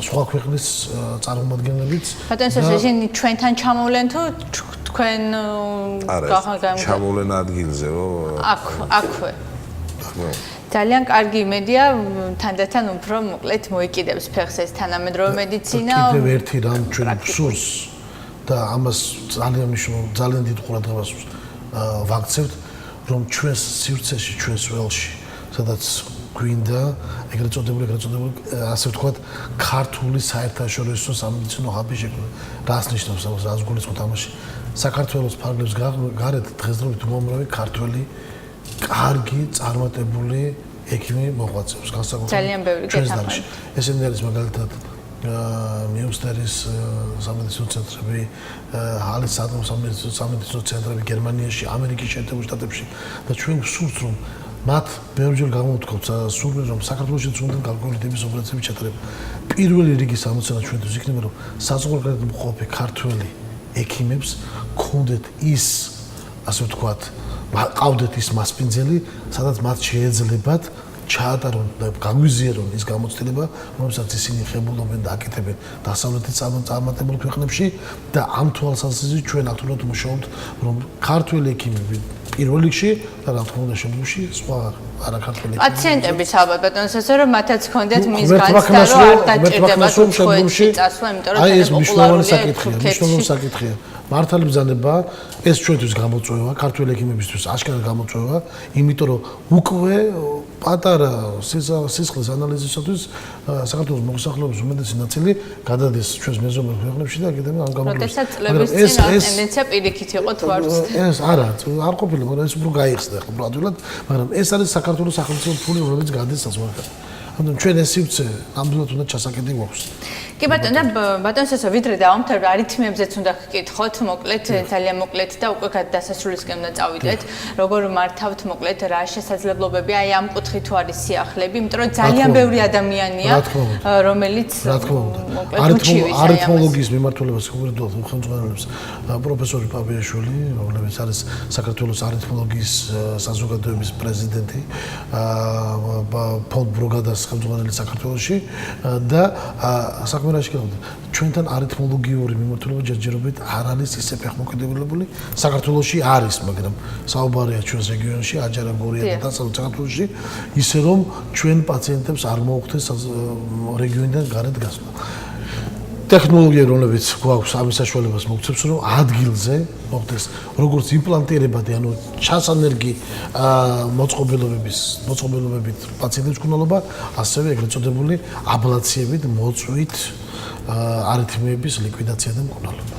სხვა ქვეყნის წარმომადგენლებიც ბატონო ესენი ჩვენთან ჩამოვლენ თუ თქვენ ჩამოვლენ ადგილზე რომ აქვე ძალიან კარგი იმედია თანდათან უფრო მოკლედ მოიკიდებს ფეხს ეს თანამედროვე მედიცინა კიდევ ერთი რამ ჩვენ გსურს და ამას ძალიან დიდ ყურადღებას ვაქცევთ რომ ჩვენს სივრცეში ჩვენს ველში სადაც გვინდა ეგრეთ წოდებული ასე ვთქვათ ქართული საერთაშორისო სამედიცინო ჰაბი შექმნა რას ნიშნავს ამას რას გულისხმობთ ამაში საქართველოს ფარგლებს გარეთ დღესდღეობით უამრავი ქართველი კარგი წარმატებული ექიმი მოღვაწეობს განსაკუთრებით ძალიან ბევრი გეთანხმებით ესენი არის მაგალითად მიუსტერის სამედიცინო ცენტრები, ჰალის სამედიცინო ცენტრები გერმანიაში, ამერიკის შეერთებულ შტატებში და ჩვენ ვსურთ რომ მათ ბევრჯერ გამოვთქვათ სურვილს რომ საქართველოშიც უნდა გარკვეული ტიპის ოპერაციები ჩატარება. პირველი რიგის ამოცანა ჩვენთვის იქნება რომ საზღვარგარეთ მყოფი ქართველი ექიმებს ქონდეთ ის ასე ვთქვათ, ყავდეთ ის მასპინძელი, სადაც მათ შეეძლებათ ჩაატარონ და გაგვიზიარონ ის გამოცდილება, რომელსაც ისინი ხებულობენ და აკეთებენ დასავლეთის წარმატებულ ქვეყნებში და ამ თვალსაზრისით ჩვენ აქტიურად მუშაობთ, რომ ქართველი ექიმები პირველ რიგში და რა თქმა უნდა შემდგომში სხვა არაქართველი პაციენტების ალბათ ბატონო ასე რომ მათაც ჰქონდეთ მის განცდა რომ არ დაჭირდებათ შემდგომში წასვლა, იმიტომ რომ ეს მნიშვნელოვანი საკითხია. მართალი ბრძანება ეს ჩვენთვის გამოწვევა, ქართველი ექიმებისთვის აშკარად გამოწვევა, იმიტომ რომ უკვე პატარა სისხლის ანალიზისათვის საქართველოს მოსახლეობის უმეტესი ნაწილი გადადის ჩვენს მეზობელ ქვეყნებში და კიდევ ამ გამოწვევას. როდესაც წლების წინ ტენდენცია პირიქით იყო თვარს. ეს არ ყოფილა, მაგრამ ეს უფრო გაიხსნა ხო ადვილად, მაგრამ ეს არის საქართველოს სახელმწიფო ფული, რომელიც გადის საზღვარგარეთ. ანუ ჩვენ ეს სივრცე ნამდვილად უნდა ჩასაკეთი გვაქვს. კი ბატონო, ბატონო, ვიდრე დავამთავრებ არითმიებზეც უნდა გკითხოთ, მოკლედ, ძალიან მოკლედ და უკვე დასასრულისკენ უნდა წავიდეთ. როგორ მართავთ მოკლედ რა შესაძლებლობები აი ამ კუთხით თუ არის სიახლეები, იმიტომ რომ ძალიან ბევრი ადამიანია, რომელიც მოკლედ არითმოლოგიის მიმართულებას კონკრეტულად ხელმძღვანელობს პროფესორი პავიაშვილი, რომელიც არის საქართველოს არითმოლოგიის საზოგადოების პრეზიდენტი, ფონდ ბროგადას ხელმძღვანელი საქართველოში და საკმარაში გავდა. ჩვენთან არითმოლოგიური მიმართულება ჯერჯერობით არ არის ისე ფეხმოქმედებული. საქართველოში არის, მაგრამ საუბარია ჩვენს რეგიონში, აჯარა-გორია და დასავლეთ საქართველოში, ისე რომ ჩვენ პაციენტებს არ მოუხდეს რეგიონიდან გარეთ გასვლა. ტექნოლოგია რომლებიც გვაქვს ამის საშუალებას მოგცემს რომ ადგილზე მოხდეს როგორც იმპლანტირებადი ანუ ჩასანერგი მოწყობილობებით პაციენტების მკურნალობა ასევე ეგრეთ წოდებული აბლაციებით მოწვით არითმიების ლიკვიდაცია და მკურნალობა.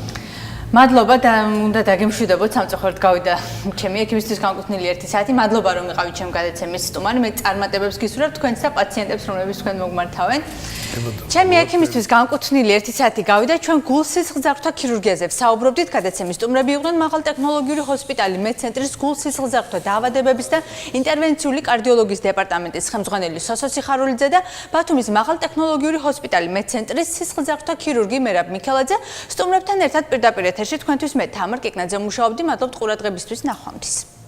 მადლობა და უნდა დაგემშვიდობოთ სამწუხაროდ გავიდა ჩემი ექიმისთვის განკუთვნილი 1 საათი. მადლობა რომ იყავით ჩემ გადაცემის სტუმარი. მე წარმატებებს გისურვებ თქვენს და პაციენტებს რომლებიც თქვენ მოგმართავენ. ჩემი ექიმისთვის განკუთვნილი 1 საათი გავიდა. ჩვენ გულ-სისხლძარღვთა ქირურგიაზე ვსაუბრობდით. გადაცემის სტუმრები იყვნენ მაღალტექნოლოგიური ჰოსპიტალი მედცენტრის გულ-სისხლძარღვთა დაავადებების და ინტერვენციული კარდიოლოგიის დეპარტამენტის ხელმძღვანელი სოსო სიხარულიძე და ბათუმის მაღალტექნოლოგიური ჰოსპიტალი მედცენტრის სისხლძარღვთა ქირურგი მერაბ მიქელაძე. სტუმრებთან ერთად პირდაპირ ეთერში თქვენთვის მე თამარ კიკნაძე მუშაობდი. მადლობთ ყურადღებისთვის, ნახვამდის.